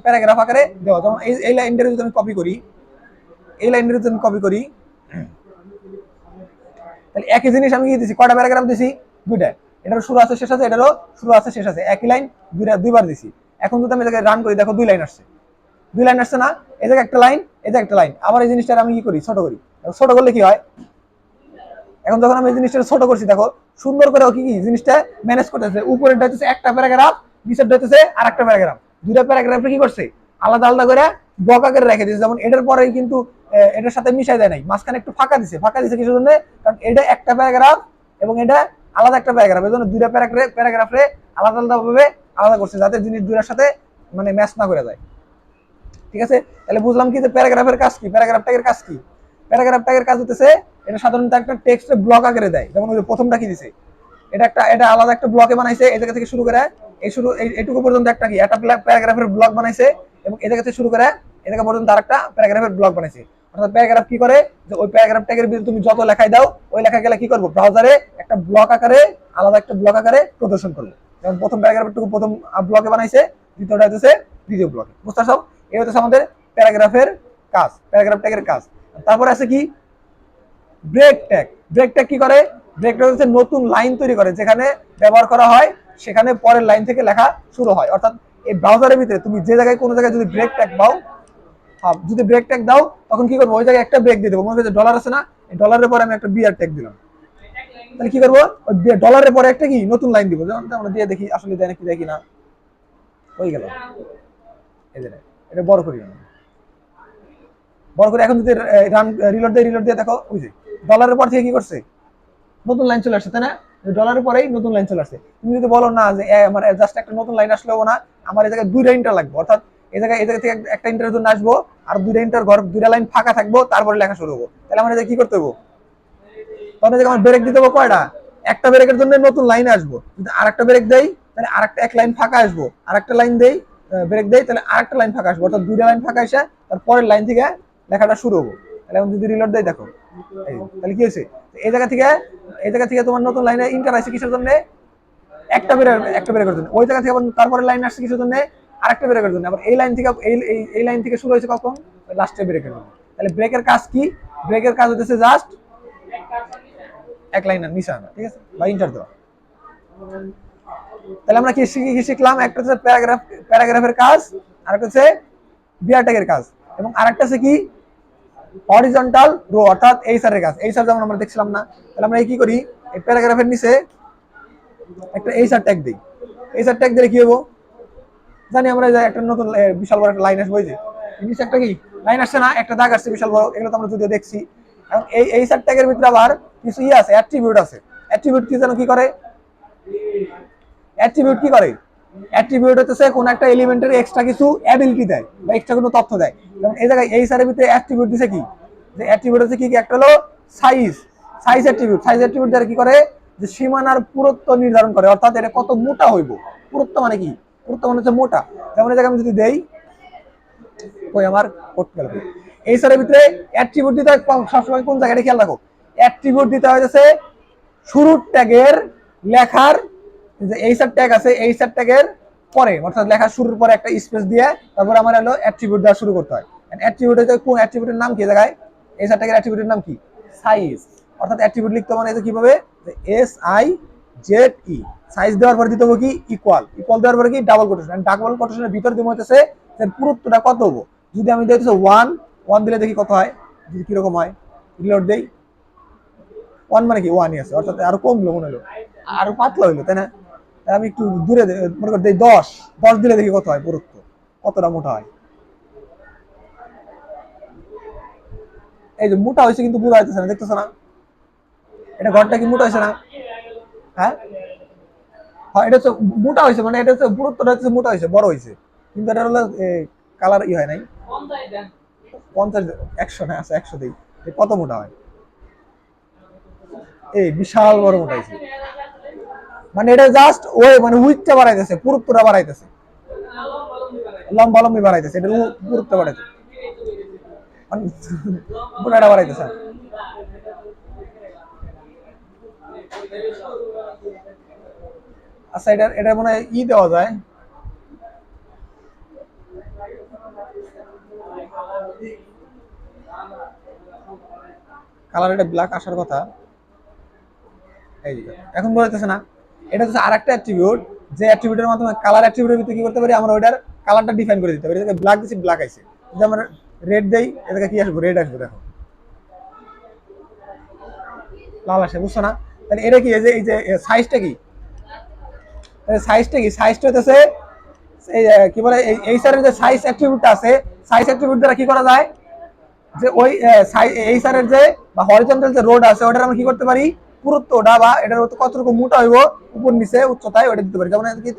প্যারাগ্রাফ আকারে দেওয়া। যেমন এই লাইনটা যদি আমি কপি করি, এই লাইনটা যদি আমি কপি করি, তাহলে একই জিনিস আমি কি দিছি, কয়টা প্যারাগ্রাফ দিছি? দুইটা। এটারও শুরু আছে শেষ আছে, এটারও শুরু আছে শেষ আছে, একই লাইন দুইবার দিছি। এখন যদি আমি এটাকে রান করি, দেখো দুই লাইন আসছে, দুই লাইন আসছে না? এই জায়গায় একটা লাইন, এই জায়গায় একটা লাইন। আবার এই জিনিসটা আমি কি করি, ছোট করি, ছোট করলে কি হয়, এখন যখন আমি এই জিনিসটা ছোট করছি দেখো সুন্দর করে কি কি জিনিসটা ম্যানেজ করতেছে, উপরেরটা হচ্ছে একটা প্যারাগ্রাফ, নিচেরটা হচ্ছে আর একটা প্যারাগ্রাফ, দুইটা প্যারাগ্রাফে কি করছে আলাদা আলাদা করে ব্লক আকারে রেখে দিয়েছে। যেমন এটার পরে কিন্তু এটার সাথে মিশাই দেয় নাই, মাঝখানে একটু ফাঁকা দিছে, ফাঁকা দিছে কিছুর জন্য, কারণ এটা একটা প্যারাগ্রাফ এবং এটা আলাদা একটা প্যারাগ্রাফ, এই জন্য দুইটা প্যারাগ্রাফে আলাদা আলাদা ভাবে আলাদা করছে, যাতে জিনিস দুইটার সাথে মানে ম্যাচ না করে যায়। ঠিক আছে, তাহলে বুঝলাম কি যে প্যারাগ্রাফের কাজ কি, প্যারাগ্রাফ ট্যাগের কাজ কি। প্যারাগ্রাফ ট্যাগের কাজ হতেছে এটা সাধারণত একটা টেক্সটে ব্লক আকারে দেয়, যেমন ওই প্রথমটা কি দিছে, এটা আলাদা একটা ব্লকে বানাইছে, এই জায়গা থেকে শুরু করে এইটুকু পর্যন্ত একটা কি একটা প্যারাগ্রাফের ব্লক বানাইছে, এবং এই জায়গা থেকে শুরু করে এই জায়গা পর্যন্ত আরেকটা প্যারাগ্রাফের ব্লক বানাইছে। অর্থাৎ প্যারাগ্রাফ কি করে, যে ওই প্যারাগ্রাফ ট্যাগের ভিতরে তুমি যত লেখাই দাও ওই লেখা গেলে কি করবো, ব্রাউজারে একটা ব্লক আকারে আলাদা একটা ব্লক আকারে প্রদর্শন করবো। যেমন প্রথম প্যারাগ্রাফটুকু প্রথম ব্লকে বানাইছে, দ্বিতীয়টা হচ্ছে দ্বিতীয় ব্লকে। বুঝতে পারছো, এই হচ্ছে আমাদের প্যারাগ্রাফের কাজ, প্যারাগ্রাফ ট্যাগের কাজ। তারপরে আছে কি ব্রেক ট্যাগ। ব্রেক ট্যাগ কি করে, ব্রেক ট্যাগ হচ্ছে নতুন লাইন তৈরি করে, যেখানে ব্যবহার করা হয় সেখানে পরের লাইন থেকে লেখা শুরু হয়। অর্থাৎ এই ব্রাউজারের ভিতরে তুমি যে জায়গায় কোনো জায়গায় যদি ব্রেক ট্যাগ দাও, যদি ব্রেক ট্যাগ দাও তখন কি করবো, ওই জায়গায় একটা ব্রেক দিয়ে দেবো। মনে করছে ডলার আছে না, এই ডলারের পরে আমি একটা বিআর ট্যাগ দিলাম, তাহলে কি করবো, ওই ডলারের পরে একটা কি নতুন লাইন দিব। যেমন আমরা দিয়ে দেখি আসলে দেয় নাকি, দেখি না, হয়ে গেল। এই যে এটা বড় করি, বড় করে এখন যদি রান রিলোড দিয়ে দেখো, ওই যে ডলারের পর থেকে কি করছে নতুন লাইন চলে আসছে, তাই না, ডলারের পরেই নতুন লাইন চলে আসছে। তুমি যদি বলো না যে আমার জাস্ট একটা নতুন লাইন আসলেও না, আমার এই জায়গায় দুইটা ইন্টার লাগবে, অর্থাৎ এই জায়গা থেকে একটা ইন্টারের জন্য আসবো, আর দুইটা ইন্টার ঘর দুইটা লাইন ফাঁকা থাকবো, তারপরে লেখা শুরু হবো। তাহলে আমার কি করতে হবো, তখন আমার ব্রেক দিতে হবো কয়টা, একটা ব্রেকের জন্য নতুন লাইন আসবো, যদি আরেকটা ব্রেক দেই তাহলে আরেকটা এক লাইন ফাঁকা আসবো, আরেকটা লাইন দেই ব্রেক দেই তাহলে আরেকটা লাইন ফাঁকা আসবো, অর্থাৎ দুইটা লাইন ফাঁকা এসে তারপরের লাইন থেকে লেখাটা শুরু হবো। তাহলে আমি যদি রিলোড দেই দেখো, তাহলে কি হয়েছে, এই জায়গা থেকে তোমার নতুন লাইনে ইন্টার আসছে কিসের জন্য, একটা ব্রেকের জন্য, ওই জায়গা থেকে তারপরে লাইন আসছে কিসের জন্য, আরেকটা ব্রেকের জন্য, আবার এই লাইন থেকে শুরু হয়েছে কখন, লাস্টের ব্রেকের জন্য। তাহলে ব্রেকের কাজ কি, ব্রেকের কাজ হচ্ছে জাস্ট এক লাইন নিচে আনা, ঠিক আছে, বা ইন্টার দেওয়া। তাহলে আমরা কি শিখলাম, একটা হচ্ছে প্যারাগ্রাফের কাজ, আর একটা হচ্ছে বিআর ট্যাগের কাজ, এবং আরেকটা হচ্ছে কি হরিজন্টাল রো, অর্থাৎ এইচআর এর কাজ। এইচআর যেমন আমরা দেখছিলাম না, তাহলে আমরা কি করি, এই প্যারাগ্রাফের নিচে একটা এইচআর ট্যাগ দিই। এইচআর ট্যাগ দিলে কি হবো, জানি আমরা যে একটা নতুন বিশাল বড় একটা লাইন আসবে, ওই যে নিচে একটা কি লাইন আসছে না, একটা দাগ আসছে বিশাল বড়, এগুলো তো আমরা যদিও দেখছি। এবং এই এইচআর ট্যাগের ভিতরে আবার কিছু আছে, অ্যাট্রিবিউট আছে। অ্যাট্রিবিউট কি জানো কি করে, অ্যাট্রিবিউট কি করে, অ্যাট্রিবিউট হচ্ছে কোন একটা এলিমেন্টের এক্সট্রা কিছু অ্যাবিলিটি দেয় বা এক্সট্রা কোনো তথ্য দেয়। যেমন এই জায়গায় এই সারের ভিতরে অ্যাট্রিবিউট দিছে কি, যে অ্যাট্রিবিউট হচ্ছে কি একটা হলো সাইজ, সাইজ অ্যাট্রিবিউট দ্বারা কি করে, যে সীমানার পুরুত্ব নির্ধারণ করে, অর্থাৎ এটা কত মোটা হইব। পুরুত্ব মানে কি, পুরুত্ব মানে হচ্ছে মোটা। যেমন এই জায়গায় আমি যদি দেই, ওই আমার করতে গেল এই সারের ভিতরে অ্যাট্রিবিউট দিতে সবসময় কোন জায়গাটা খেয়াল রাখো, অ্যাট্রিবিউট দিতে হয়েছে শুরুর ট্যাগের লেখার যে এইচআর ট্যাগ আছে, এইচআর ট্যাগের পরে, অর্থাৎ লেখা শুরুর পরে একটা স্পেস দিয়ে তারপর আমার হলো অ্যাট্রিবিউট দেওয়া শুরু করতে হয়। অ্যাট্রিবিউট হচ্ছে কোন অ্যাট্রিবিউটের নাম কি, জায়গায় এইচআর ট্যাগের অ্যাট্রিবিউটের নাম কি, সাইজ। অর্থাৎ অ্যাট্রিবিউট লিখতে মানে কিভাবে, যে SIZE, সাইজ দেওয়ার পরে দিতে হবে কি ইকুয়াল, ইকুয়াল দেওয়ার পরে কি ডাবল কোটেশন, ডাবল কোটেশনের ভিতর দিয়ে হইতেছে যে পুরুত্বটা কত হবো। যদি আমি দিতেছি 1 দিলে দেখি কত হয়, যদি কিরকম হয়, রিলোড দেই, 1 মানে কি 1ই আছে, অর্থাৎ আরো কমলো মনে হলো, আরো পাতলা হইলো, তাই না। আমি একটু দূরে মনে করি 10 দিলে দেখি কত হয়, পুরুত্ব কতটা মোটা হয়। এই যে মোটা হয়েছে কিন্তু পুরো হইতেছে না, দেখতেছো না, এটা ঘরটা কি মোটা হয়েছে না, হ্যাঁ এটা হচ্ছে মোটা হয়েছে, মানে এটা হচ্ছে পুরুত্বটা হচ্ছে মোটা হয়েছে, বড় হয়েছে, কিন্তু এটা হলো কালার হয় নাই। 50 100 না, আছে 100 দিই, কত মোটা হয়, এই বিশাল বড় মোটা হয়েছে, মানে এটা জাস্ট ওই মানে উইথটা বাড়াইতেছে, পুরুত্বটা বাড়াইতেছে, লম্বালম্বি বাড়াইতেছে, এটা পুরুত্ব বাড়াইতেছে, পুরাটা বাড়াইতেছে। আচ্ছা, এটা মনে হয় দেওয়া যায়, কালার এটা ব্ল্যাক আসার কথা, এই এখন বলতেছে না। এটা হচ্ছে আরেকটা অ্যাট্রিবিউট, যে অ্যাট্রিবিউটের মাধ্যমে কালার অ্যাট্রিবিউটের ভিতরে কি করতে পারি, আমরা ওইটার কালারটা ডিফাইন করে দিতে পারি। এটাকে ব্ল্যাক দিছি, ব্ল্যাক আইছে, যদি আমরা রেড দেই এটাকে কি আসবে, রেড আসবে। দেখো লাল আসে, বুঝছো না? তাহলে এটা কি এই যে সাইজটা কি, সাইজটা কি, সাইজটা হচ্ছে এই কি বলে এই সারের যে সাইজ অ্যাট্রিবিউটটা আছে, সাইজ অ্যাট্রিবিউট দ্বারা কি করা যায়, যে ওই এই সারের যে বা হরিজন্টাল যে রোড আছে ওটার আমরা কি করতে পারি, পুরুত্বটা বা এটার কতটুকু মোটা হইব উপর নিচে উচ্চতায় ওটা দিতে পারি। যেমন কি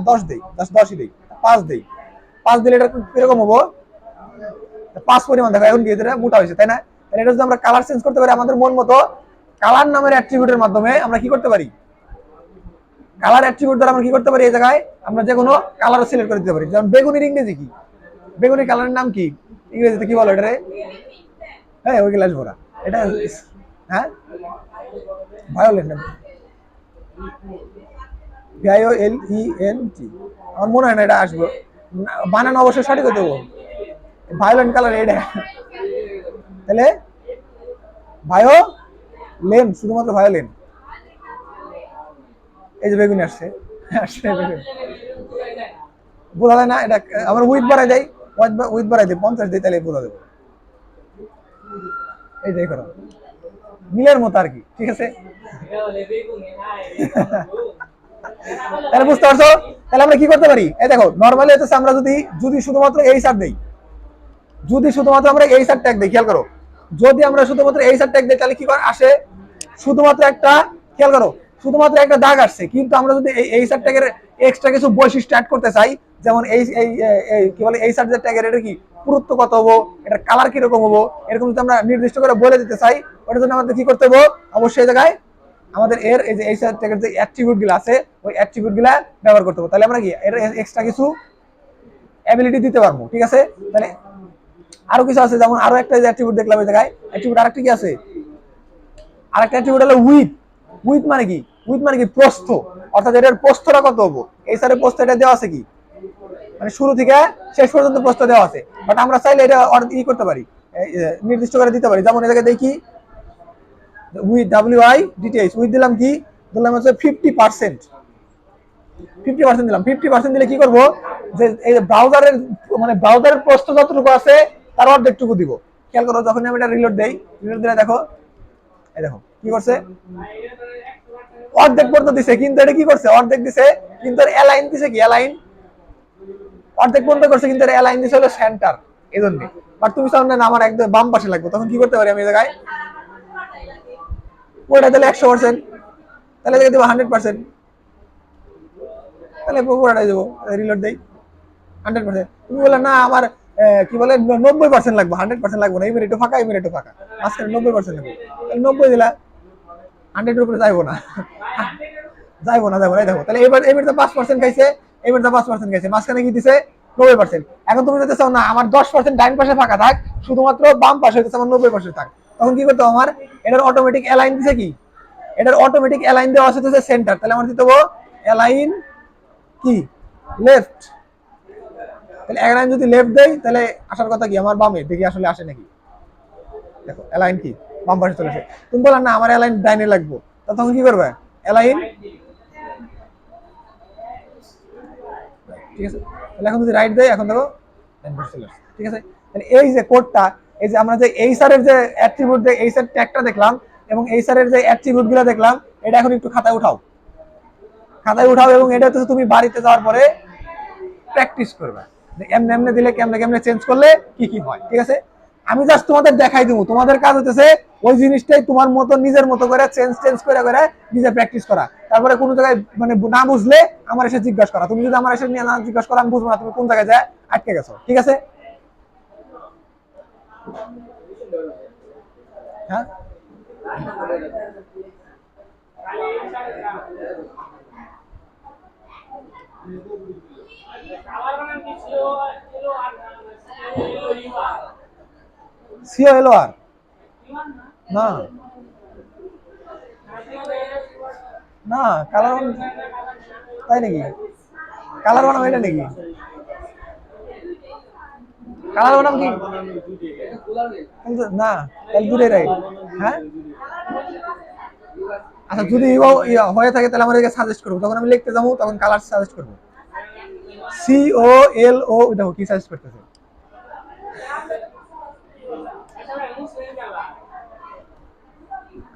10 দেই, 10ই দেই, 5 দেই, 5 দিলে এটা কিরকম হবো, 5 পরিমাণ দেখো এখন দিয়ে মোটা হয়েছে, তাই না? তাহলে এটা যদি আমরা কালার চেঞ্জ করতে পারি আমাদের মন মতো, কালার নামের অ্যাট্রিবিউটের মাধ্যমে আমরা কি করতে পারি, কালার অ্যাট্রিবিউট দ্বারা আমরা কি করতে পারি, এই জায়গায় আমরা যে কোনো কালারও সিলেক্ট করে দিতে পারি। যেমন বেগুনির ইংরেজি কি, বেগুনি কালারের নাম কি, ইংরেজিতে কি বলো এটারে? হ্যাঁ ওই গ্লাস ভরা, এটা হ্যাঁ ভায়োলেট নাম, VIOLENT। আমার মনে হয় না এটা আসবো, বানানো অবশ্যই সঠিক হতে দেবো, ভায়োলেট কালার এটা। তাহলে ভায়োলেন, শুধুমাত্র ভায়োলেন। এই যে বেগুনি আসছে, আসছে বেগুনি, বোঝা যায় না? এটা আমার উইথ বাড়াই দেয়, উইথ বাড়াই দেয় 50 দিই, তাহলে বোঝা দেবো। এই যে করো মিলের মতো আর কি, ঠিক আছে? তাহলে বুঝতে পারছো? তাহলে আমরা কি করতে পারি, এই দেখো নরমালি হচ্ছে আমরা যদি যদি শুধুমাত্র এই সার দেই, যদি শুধুমাত্র আমরা এই সার ট্যাগ দিই, খেয়াল করো, যদি আমরা শুধুমাত্র এই সার ট্যাগ দিই তাহলে কি করে আসে, শুধুমাত্র একটা, খেয়াল করো, শুধুমাত্র একটা দাগ আসছে। কিন্তু আমরা যদি এই সার ট্যাগের এক্সট্রা কিছু বৈশিষ্ট্য অ্যাড করতে চাই, যেমন এই কি বলে এই সার ট্যাগের এটা কি পুরুত্ব কত হবো, এটার কালার কিরকম হবো, এরকম যদি আমরা নির্দিষ্ট করে বলে দিতে চাই, ওটার জন্য আমাদের কি করতে হবে, অবশ্যই জায়গায় আমাদের এর এই যে এই সার ট্যাগের যে অ্যাট্রিবিউট গুলো আছে ওই অ্যাট্রিবিউট গুলা ব্যবহার করতে হবে। তাহলে আমরা কি এর এক্সট্রা কিছু অ্যাবিলিটি দিতে পারবো, ঠিক আছে? তাহলে আরো কিছু আছে, যেমন আরো একটা অ্যাট্রিবিউট দেখলাম এই জায়গায়, অ্যাট্রিবিউট আরেকটা কি আছে, আরেকটা অ্যাট্রিবিউট হলো উইথ। উইথ মানে কি, উইথ মানে কি প্রস্থ, অর্থাৎ এটার প্রস্থটা কত হবো, এই সারের প্রস্থ এটা দেওয়া আছে কি, মানে শুরু থেকে শেষ পর্যন্ত প্রস্থ দেওয়া আছে, বাট আমরা চাইলে এটা ই করতে পারি, নির্দিষ্ট করে দিতে পারি। যেমন এটাকে দেখি উইথ WIDTH, উইথ দিলাম কি, দিলাম হচ্ছে 50%, 50% দিলাম। 50% দিলে কি করবো, যে এই ব্রাউজারের মানে ব্রাউজারের প্রস্থ যতটুকু আছে তার অর্ধেকটুকু দিব। খেয়াল করো যখন আমি এটা রিলোড দেই, রিলোড দিলে দেখো, এই দেখো কি করছে, অর্ধেক পর্যন্ত দিছে, কিন্তু এটা কি করছে, অর্ধেক দিছে কিন্তু এর অ্যালাইন দিছে কি, অ্যালাইন অর্ধেক পর্যন্ত করছে কিন্তু এর অ্যালাইন দিছে হলো সেন্টার, এই জন্য। বাট তুমি চাও না আমার একদম বাম পাশে লাগবে, তখন কি করতে পারি আমি এই জায়গায় ওটা দিলে 100%, তাহলে দেখে দেবো 100%, তাহলে পুরোটাই দেবো, রিলোড দেই 100%। তুমি বলে না আমার কি বলে 90% লাগবে, 100% লাগবে না, এই মিনিটও ফাঁকা, এই মিনিটও ফাঁকা, মাঝখানে 90% লাগবে, তাহলে 90 দিলা, 100 এর উপরে যাইবো না, যাইবো না, যাইবো না। দেখো তাহলে এবার এবার তো 5% খাইছে, এবার তো 5% খাইছে, মাঝখানে কি দিছে 90%। এখন তুমি যদি চাও না আমার 10% ডাইন পাশে ফাঁকা থাক, শুধুমাত্র বাম পাশে হইতেছে আমার 90% থাক, তখন কি করতে হবে, আমার এটার অটোমেটিক অ্যালাইন দিছে কি, এটার অটোমেটিক অ্যালাইন দেওয়া আছে হচ্ছে সেন্টার, তাহলে আমার দিতে হবে অ্যালাইন কি লেফট। তাহলে অ্যালাইন যদি লেফট দেই তাহলে আসার কথা কি আমার বামে, দেখি আসলে আসে নাকি। দেখো অ্যালাইন কি বাম পাশে চলে আসে, তুমি বললা না আমার অ্যালাইন ডাইনে লাগবো, তখন কি করবে, অ্যালাইন, ঠিক আছে? তাহলে এখন যদি রাইট দেয়, এখন দেখো ঠিক আছে? তাহলে এই যে কোডটা, এই যে আমরা যে এই সারের যে অ্যাট্রিবিউট এই সার ট্যাগটা দেখলাম এবং এই সারের যে অ্যাট্রিবিউট গুলো দেখলাম, এটা এখন একটু খাতায় উঠাও, খাতায় উঠাও, এবং এটা তো তুমি বাড়িতে যাওয়ার পরে প্র্যাকটিস করবে, এমনি এমনি দিলে কেমনে কেমনে চেঞ্জ করলে কি কি হয়, ঠিক আছে? আমি জাস্ট তোমাদের দেখাই দেবো, তোমাদের কাজ হতেছে ওই জিনিসটাই তোমার মতো নিজের মতো করে চেঞ্জ চেঞ্জ করে করে নিজে প্র্যাকটিস করা। তারপরে কোনো জায়গায় মানে না বুঝলে আমার এসে জিজ্ঞাসা করা, তুমি যদি আমার এসে নিয়ে না জিজ্ঞাসা করো আমি বুঝবো না তুমি কোন জায়গায় যায় আটকে গেছো, ঠিক আছে? হ্যাঁ COLOR না, না কালার, তাই নাকি, কালার বানাম এটা নাকি, কালার বানাম কি না, তাহলে দূরে রাইট। হ্যাঁ আচ্ছা, যদি হয়ে থাকে তাহলে আমার সাজেস্ট করবো, তখন আমি লিখতে যাবো তখন কালার সাজেস্ট করবো, COLO, দেখো কি সাজেস্ট করতেছে,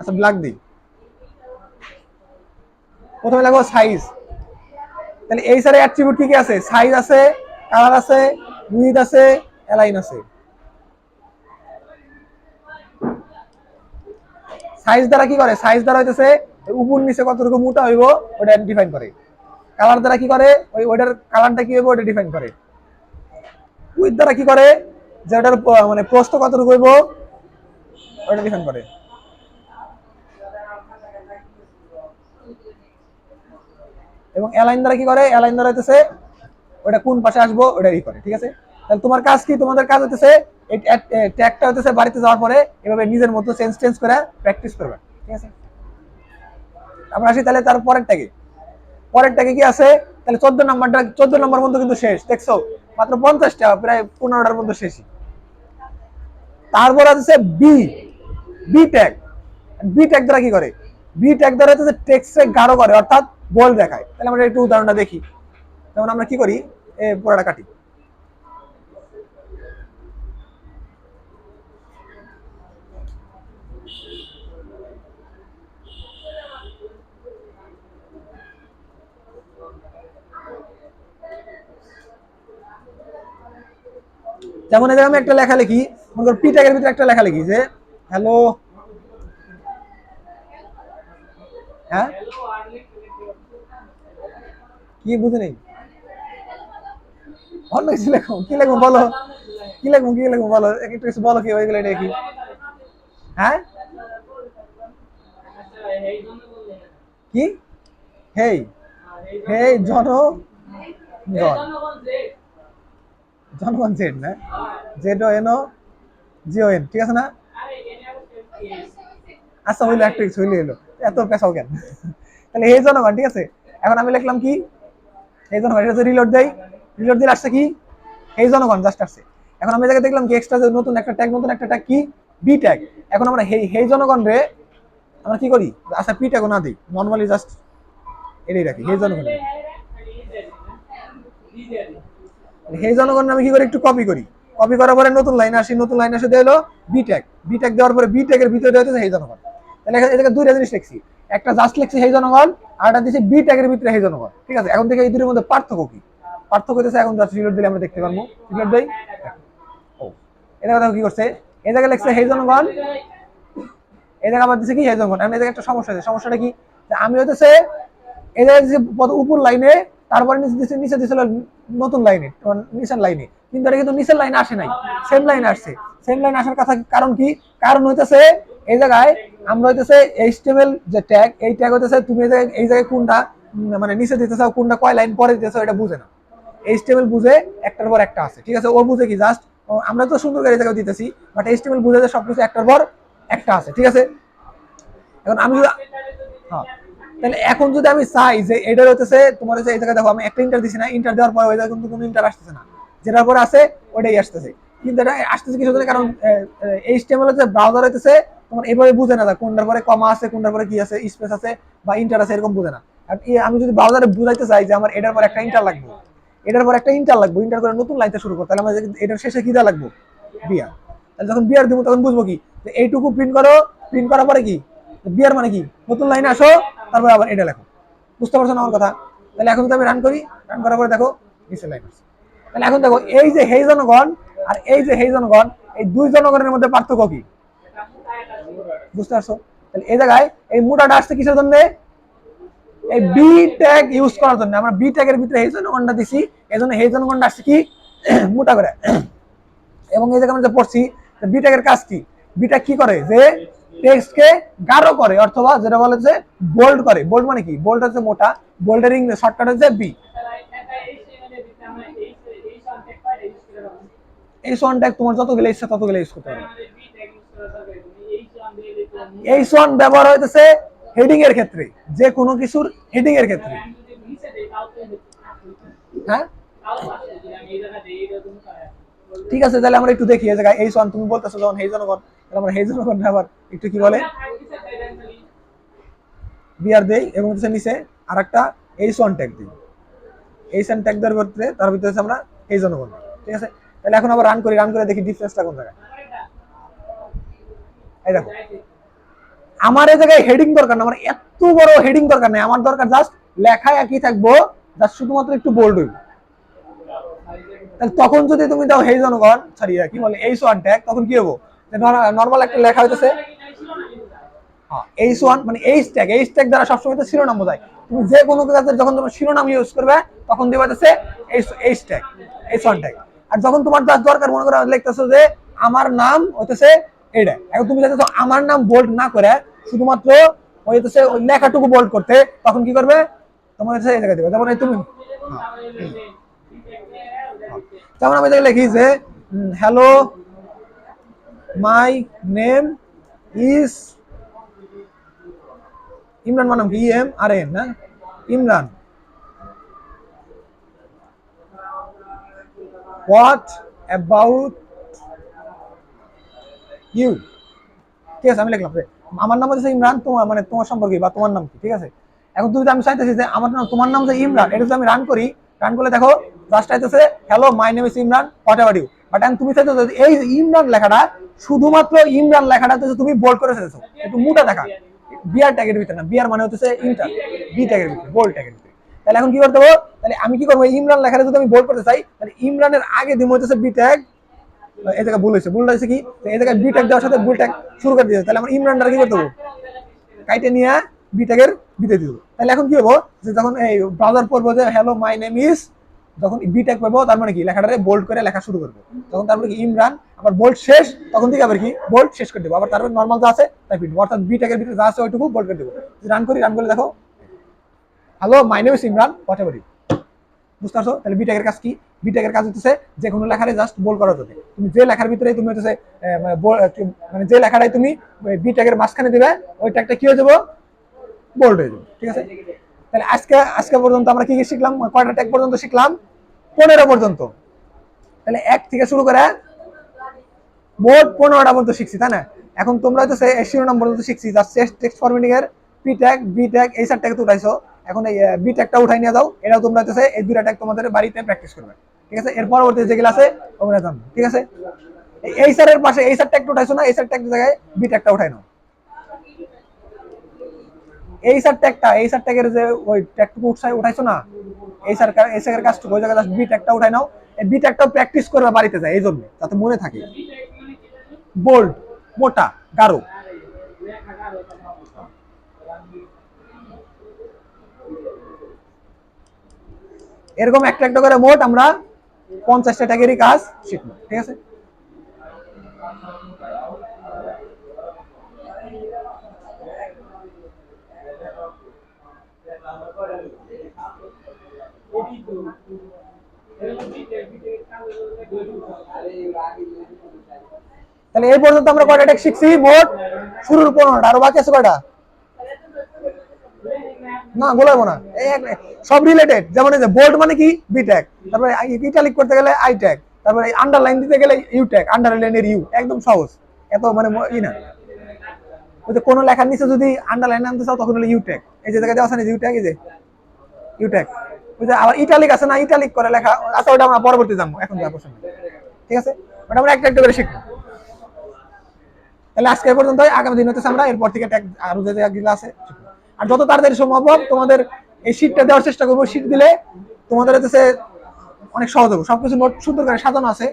আচ্ছা ব্ল্যাক দিই। প্রথমে লাগবো সাইজ। তাহলে এই সারে অ্যাট্রিবিউট কি কি আছে? সাইজ আছে, কালার আছে, উইথ আছে, অ্যালাইন আছে। সাইজ দ্বারা কি করে? সাইজ দ্বারা হইতেছে উপর নিচে কতটুকু মোটা হইব ওটা ডিফাইন করে। কালার দ্বারা কি করে? ওইটার কালারটা কি হইব ওটা ডিফাইন করে। উইথ দ্বারা কি করে? যে ওটার মানে প্রস্থ কতটুকু হইব ওটা ডিফাইন করে। এবং অ্যালাইন দ্বারা কি করে? অ্যালাইন দ্বারা হইতেছে ওটা কোন পাশে আসবো ওটাই করে। ঠিক আছে, তাহলে তোমার কাজ কি? তোমাদের কাজ হইতেছে এই ট্যাগটা হইতেছে বাড়িতে যাওয়ার পরে এভাবে নিজের মতো চেঞ্জ করে প্র্যাকটিস করবে। ঠিক আছে, আমরা আসি তাহলে তার পরের ট্যাগে। পরের ট্যাগে কি আছে? তাহলে 14 নম্বর পর্যন্ত কিন্তু শেষ। দেখছো মাত্র 50টা, প্রায় 15টার মধ্যে শেষই। তারপর আছে B, B tag. B tag দ্বারা কি করে? বি ট্যাগ দ্বারা হচ্ছে টেক্সটে গাঢ় করে, অর্থাৎ বোল্ড দেখায়। তাহলে আমরা একটু উদাহরণটা দেখি। যেমন আমরা কি করি, পুরোটা কাটি। যেমন এদের আমি একটা লেখা লিখি, মনে করো পি ট্যাগের ভিতরে একটা লেখা লিখি যে হ্যালো, হ্যাঁ কি বুঝে নেই, অন্য কিছু লেখো। কি লেখবো বলো, কি লেখবো বলো, একটু কিছু বলো কি ওইগুলো দেখি। হ্যাঁ কি? হেই, হেই জনগণ, জনগণ জেড না, জেড ও এন ও জি ও এন, ঠিক আছে না? আচ্ছা হইলো, একটা কিছু হইলো, এত পেশাও কেন? তাহলে এই জনগণ, ঠিক আছে। এখন আমি লিখলাম কি? এই জনগণ, এটা রিলোড দেই, রিলোড দিলে আসছে কি? এই জনগণ জাস্ট আসছে। এখন আমি জায়গায় দেখলাম কি এক্সট্রা নতুন একটা ট্যাগ কি? B tag. এখন আমরা হেই জনগণ রে আমরা কি করি? আচ্ছা পি ট্যাগও না দিই, নরমালি জাস্ট এটাই রাখি, হেই জনগণ। হেই জনগণ আমি কি করি? একটু কপি করি, কপি করার পরে নতুন লাইন আসি, নতুন লাইন আসে দিলো বি ট্যাগ। বি ট্যাগ দেওয়ার পরে বি ট্যাগের ভিতরে হচ্ছে হেই জনগণ। তাহলে এখানে দুইটা জিনিস লিখছি, একটা জাস্ট লিখছি হেই জনগণ, আর একটা দিচ্ছি বি ট্যাগের ভিতরে হেই জনগণ। ঠিক আছে, এখন থেকে এই দুটোর মধ্যে পার্থক্য কি? পার্থক্য হইতেছে এখন জাস্ট রিলোড দিলে আমরা দেখতে পারবো। রিলোড দেই, ও এটা কথা কি করছে? এই জায়গায় লিখছে হেই জনগণ, এই জায়গায় আবার দিচ্ছে কি হেই জনগণ। এখন এই জায়গায় একটা সমস্যা আছে। সমস্যাটা কি? আমি হইতেছে এই জায়গায় দিচ্ছে উপর লাইনে, তারপরে নিচে দিছিল নতুন লাইনে, নিচের লাইনে, কিন্তু এটা কিন্তু নিচের লাইনে আসে নাই, সেম লাইনে আসছে। সেম লাইনে আসার কথা কারণ কি? কারণ হইতেছে এই জায়গায় আমরা হইতেছে এইচটিএমএল যে ট্যাগ, এই ট্যাগ হইতেছে তুমি এই জায়গায় কোনটা মানে নিচে দিতে চাও, কোনটা কয় লাইন পরে দিতে চাও এটা বুঝে না। এইচটিএমএল বুঝে একটার পর একটা আছে। ঠিক আছে, ও বুঝে কি জাস্ট আমরা তো সুন্দর করে এই জায়গায় দিতেছি, বাট এইচটিএমএল বুঝে যে সবকিছু একটার পর একটা আছে। ঠিক আছে, এখন আমি হ্যাঁ, তাহলে এখন যদি আমি চাই যে এটা হইতেছে তোমার হচ্ছে এই জায়গায় দেখো আমি একটা ইন্টার দিছি না, ইন্টার দেওয়ার পরে ওই জায়গায় কিন্তু কোনো ইন্টার আসতেছে না, যেটার পরে আছে ওইটাই আসতেছে। কিন্তু এটা আসতেছে কিছু জন্য, কারণ এইচটিএমএল হচ্ছে ব্রাউজার হইতেছে তোমার এভাবে বুঝে না কোনটার পরে কমা আছে, কোনটার পরে কি আছে, স্পেস আছে বা ইন্টার আছে, এরকম বুঝে না। আর আমি যদি ব্রাউজারে বুঝাইতে চাই যে আমার এটার পর একটা ইন্টার লাগবে, এটার পর একটা ইন্টার লাগবে, ইন্টার করে নতুন লাইনটা শুরু করতে, তাহলে আমার এটার শেষে কি দেওয়া লাগবে? বিয়ার। তাহলে যখন বিয়ার দিব তখন বুঝবো কি এইটুকু প্রিন্ট করো, প্রিন্ট করার পরে কি বিয়ার মানে কি নতুন লাইনে আসো, তারপরে আবার এটা লেখো। বুঝতে পারছো না আমার কথা? তাহলে এখন যদি আমি রান করি, রান করার পরে দেখো নিচের লাইন আসছে। তাহলে এখন দেখো এই যে হেই জনগণ আর এই যে হেই জনগণ, এই দুই জনগণের মধ্যে পার্থক্য কি? বুঝতে পারছো? তাহলে এই জায়গায় এই মোটাটা আসছে কিসের জন্য? এই বি ট্যাগ ইউজ করার জন্য। আমরা বি ট্যাগের ভিতরে হেই জনগণটা দিছি, এই জন্য হেই জনগণটা আসছে কি মোটা করে। এবং এই জায়গায় আমরা যে পড়ছি বি ট্যাগের কাজ কি? বি ট্যাগ কি করে? যে টেক্সটকে গাঢ় করে, অথবা যেটা বলে যে বোল্ড করে। বোল্ড মানে কি? বোল্ড হচ্ছে মোটা, বোল্ডের শর্টকাট হচ্ছে বি। এই ওয়ান ট্যাগ তোমার যত গেলে ইচ্ছা তত গেলে ইউজ করতে পারবে। এই ওয়ান ব্যবহার হইতেছে হেডিং এর ক্ষেত্রে, যে কোনো কিছুর হেডিং এর ক্ষেত্রে। হ্যাঁ ঠিক আছে, তাহলে আমরা একটু দেখি এই জায়গায় এই ওয়ান তুমি বলতেছো যখন হেই জনগণ, তাহলে আমরা হেই জনগণ আবার একটু কি বলে বিআর দেই, এবং নিচে আরেকটা এইচ ওয়ান ট্যাগ দিই। এইচ ওয়ান ট্যাগ দেওয়ার ভিতরে তার ভিতরে আমরা এই জনগণ। ঠিক আছে, তাহলে এখন আবার রান করি, রান করে দেখি ডিফারেন্সটা কোন জায়গায়। এই দেখো আমার এই জায়গায় হেডিং দরকার না, আমার এত বড় হেডিং দরকার নেই, আমার দরকার জাস্ট লেখা একই থাকবো, জাস্ট শুধুমাত্র একটু বোল্ড হইব। তাহলে তখন যদি তুমি দাও হেই জনগণ সরি কি বলে H1 ট্যাগ, তখন কি হবো, নরমাল একটা লেখা হইতেছে H1 মানে এইচ ট্যাগ দ্বারা সবসময় তো শিরোনাম বোঝায়। তুমি যে কোনো কাজের যখন তোমার শিরোনাম ইউজ করবে তখন দিবা হচ্ছে H1 ট্যাগ। আর যখন তোমার জাস্ট দরকার মনে করো লিখতেছো যে আমার নাম হইতেছে এইটা, এখন তুমি চাইছো আমার নাম বোল্ড না করে শুধুমাত্র হইতেছে ওই লেখাটুকু বোল্ড করতে, তখন কি করবে, তোমার হচ্ছে এই জায়গায় দিবে। যেমন এই তুমি যেমন আমি দেখে লিখি যে hello my name is Imran, মানে কি IMRAN না, ইমরান, হোয়াট অ্যাবাউট ইউ, ঠিক আছে, আমি লিখলাম যে আমার নাম হচ্ছে ইমরান, তোমার মানে তোমার সম্পর্কে বা তোমার নাম কি, ঠিক আছে। এখন তুমি আমি চাইতেছি যে আমার নাম তোমার নাম যে ইমরান, এটা যদি আমি রান করি, রান করলে দেখো জাস্ট চাইতেছে hello my name is Imran what about you, but এখন তুমি চাইছো এই ইমরান লেখাটা শুধুমাত্র ইমরান লেখাটা তুমি বোল্ড করে চাইছো, একটু মোটা দেখা, বিআর ট্যাগের ভিতরে না, বিআর মানে হচ্ছে ইন্টার, বি ট্যাগের ভিতরে, বোল্ড ট্যাগের ভিতরে। তাহলে এখন কি করতে হবে, তাহলে আমি কি করবো, ইমরান লেখাটা যদি আমি বোল্ড করতে চাই, তাহলে ইমরানের আগে দিব হচ্ছে বি ট্যাগ, এই জায়গায় ভুল হয়েছে, ভুলটা হচ্ছে কি, এই জায়গায় বি ট্যাগ দেওয়ার সাথে ভুল ট্যাগ শুরু করে দিয়েছে, তাহলে আমার ইমরানটা কি করতে হবে, কাইটে নিয়ে বি ট্যাগের বিতে দিব। তাহলে এখন কি হবো, যে যখন এই ব্রাউজার পড়বো যে হ্যালো মাই নেম ইজ, যখন বি ট্যাগ পাবো তার মানে কি লেখাটারে বোল্ড করে লেখা শুরু করবো, তখন তারপরে কি ইমরান, আবার বোল্ড শেষ, তখন থেকে আবার কি বোল্ড শেষ করে দেবো, আবার তারপরে নর্মাল যা আছে তাই পিটবো, অর্থাৎ বি ট্যাগের ভিতরে যা আছে ওইটুকু বোল্ড করে দেবো। রান করি, রান করলে দেখো hello my name is Imran whatever you, বুঝতে পারছো। তাহলে বি ট্যাগের কাজ কি, বি ট্যাগের কাজ হচ্ছে যে কোনো লেখারে জাস্ট বোল্ড করা যাবে, তুমি যে লেখার ভিতরে তুমি হচ্ছে মানে যে লেখাটাই তুমি বি ট্যাগের মাঝখানে দিবে ওই ট্যাগটা কি হয়ে যাবো, বোল্ড হয়ে যাবে, ঠিক আছে। তাহলে আজকে পর্যন্ত আমরা কি কি শিখলাম, কয়টা ট্যাগ পর্যন্ত শিখলাম, 15 পর্যন্ত। তাহলে 1 থেকে শুরু করে মোট 15টা পর্যন্ত শিখছি, তাই না। এখন তোমরা তো শিরোনাম পর্যন্ত শিখছি, জাস্ট টেক্সট ফরম্যাটিং এর পি ট্যাগ বি ট্যাগ এই 4 ট্যাগ তো উঠাইছো, এখন এই বি ট্যাগটা উঠাই নিয়ে যাও, এটাও তোমরা হচ্ছে এই দুইটা ট্যাগ তোমাদের বাড়িতে প্র্যাকটিস করবে, ঠিক আছে। এর পরবর্তী যেগুলো আছে তোমরা জানো, ঠিক আছে। এই স্যারের পাশে এই 4 ট্যাগ উঠাইছো না, এই 4 ট্যাগ জায়গায় বি ট্যাগটা উঠাই নাও, এই 4 ট্যাগের যে ওই ট্যাগটুকু উঠাইছো না, এই স্যারের কাজটুকু ওই জায়গায় জাস্ট বি ট্যাগটা উঠাই নাও, এই বি ট্যাগটাও প্র্যাকটিস করবে বাড়িতে যায়, এই জন্য যাতে মনে থাকে, বোল্ড, মোটা, গাঢ়। এরকম একটা একটা করে মোট আমরা 50টা ট্যাগেরই কাজ শিখবো, ঠিক আছে। তাহলে এই পর্যন্ত আমরা কয়টা ট্যাগ শিখছি মোট, শুরুর 15টা, আরো বাকি আছে কয়টা, না গোলাবো না, সব রিলেটেড। যেমন এই যে বোল্ড মানে কি বি ট্যাগ, তারপরে ইটালিক করতে গেলে আই ট্যাগ, তারপরে আন্ডারলাইন দিতে গেলে ইউ ট্যাগ, আন্ডারলাইনের ইউ, একদম সহজ, এত মানে ই না। ওই যে কোনো লেখার নিচে যদি আন্ডারলাইন আনতে চাও তখন হলো ইউ ট্যাগ, এই যে জায়গায় দেওয়া আছে না ইউ ট্যাগ, এই যে ইউ ট্যাগ। ওই যে আবার ইটালিক আছে না, ইটালিক করে লেখা, আচ্ছা ওটা আমরা পরবর্তী জানবো, এখন যা প্রশ্ন, ঠিক আছে, ওটা আমরা একটা একটা করে শিখবো। তাহলে আজকে পর্যন্ত, আগামী দিন হচ্ছে আমরা এরপর থেকে ট্যাগ আরো যে যেগুলো আছে, আর যত তাড়াতাড়ি সম্ভব তোমাদের এই শীটটা দেওয়ার চেষ্টা করবো, শীট দিলে তোমাদের হচ্ছে অনেক সহজ হবে, সবকিছু নোট সুন্দর করে সাজানো আছে।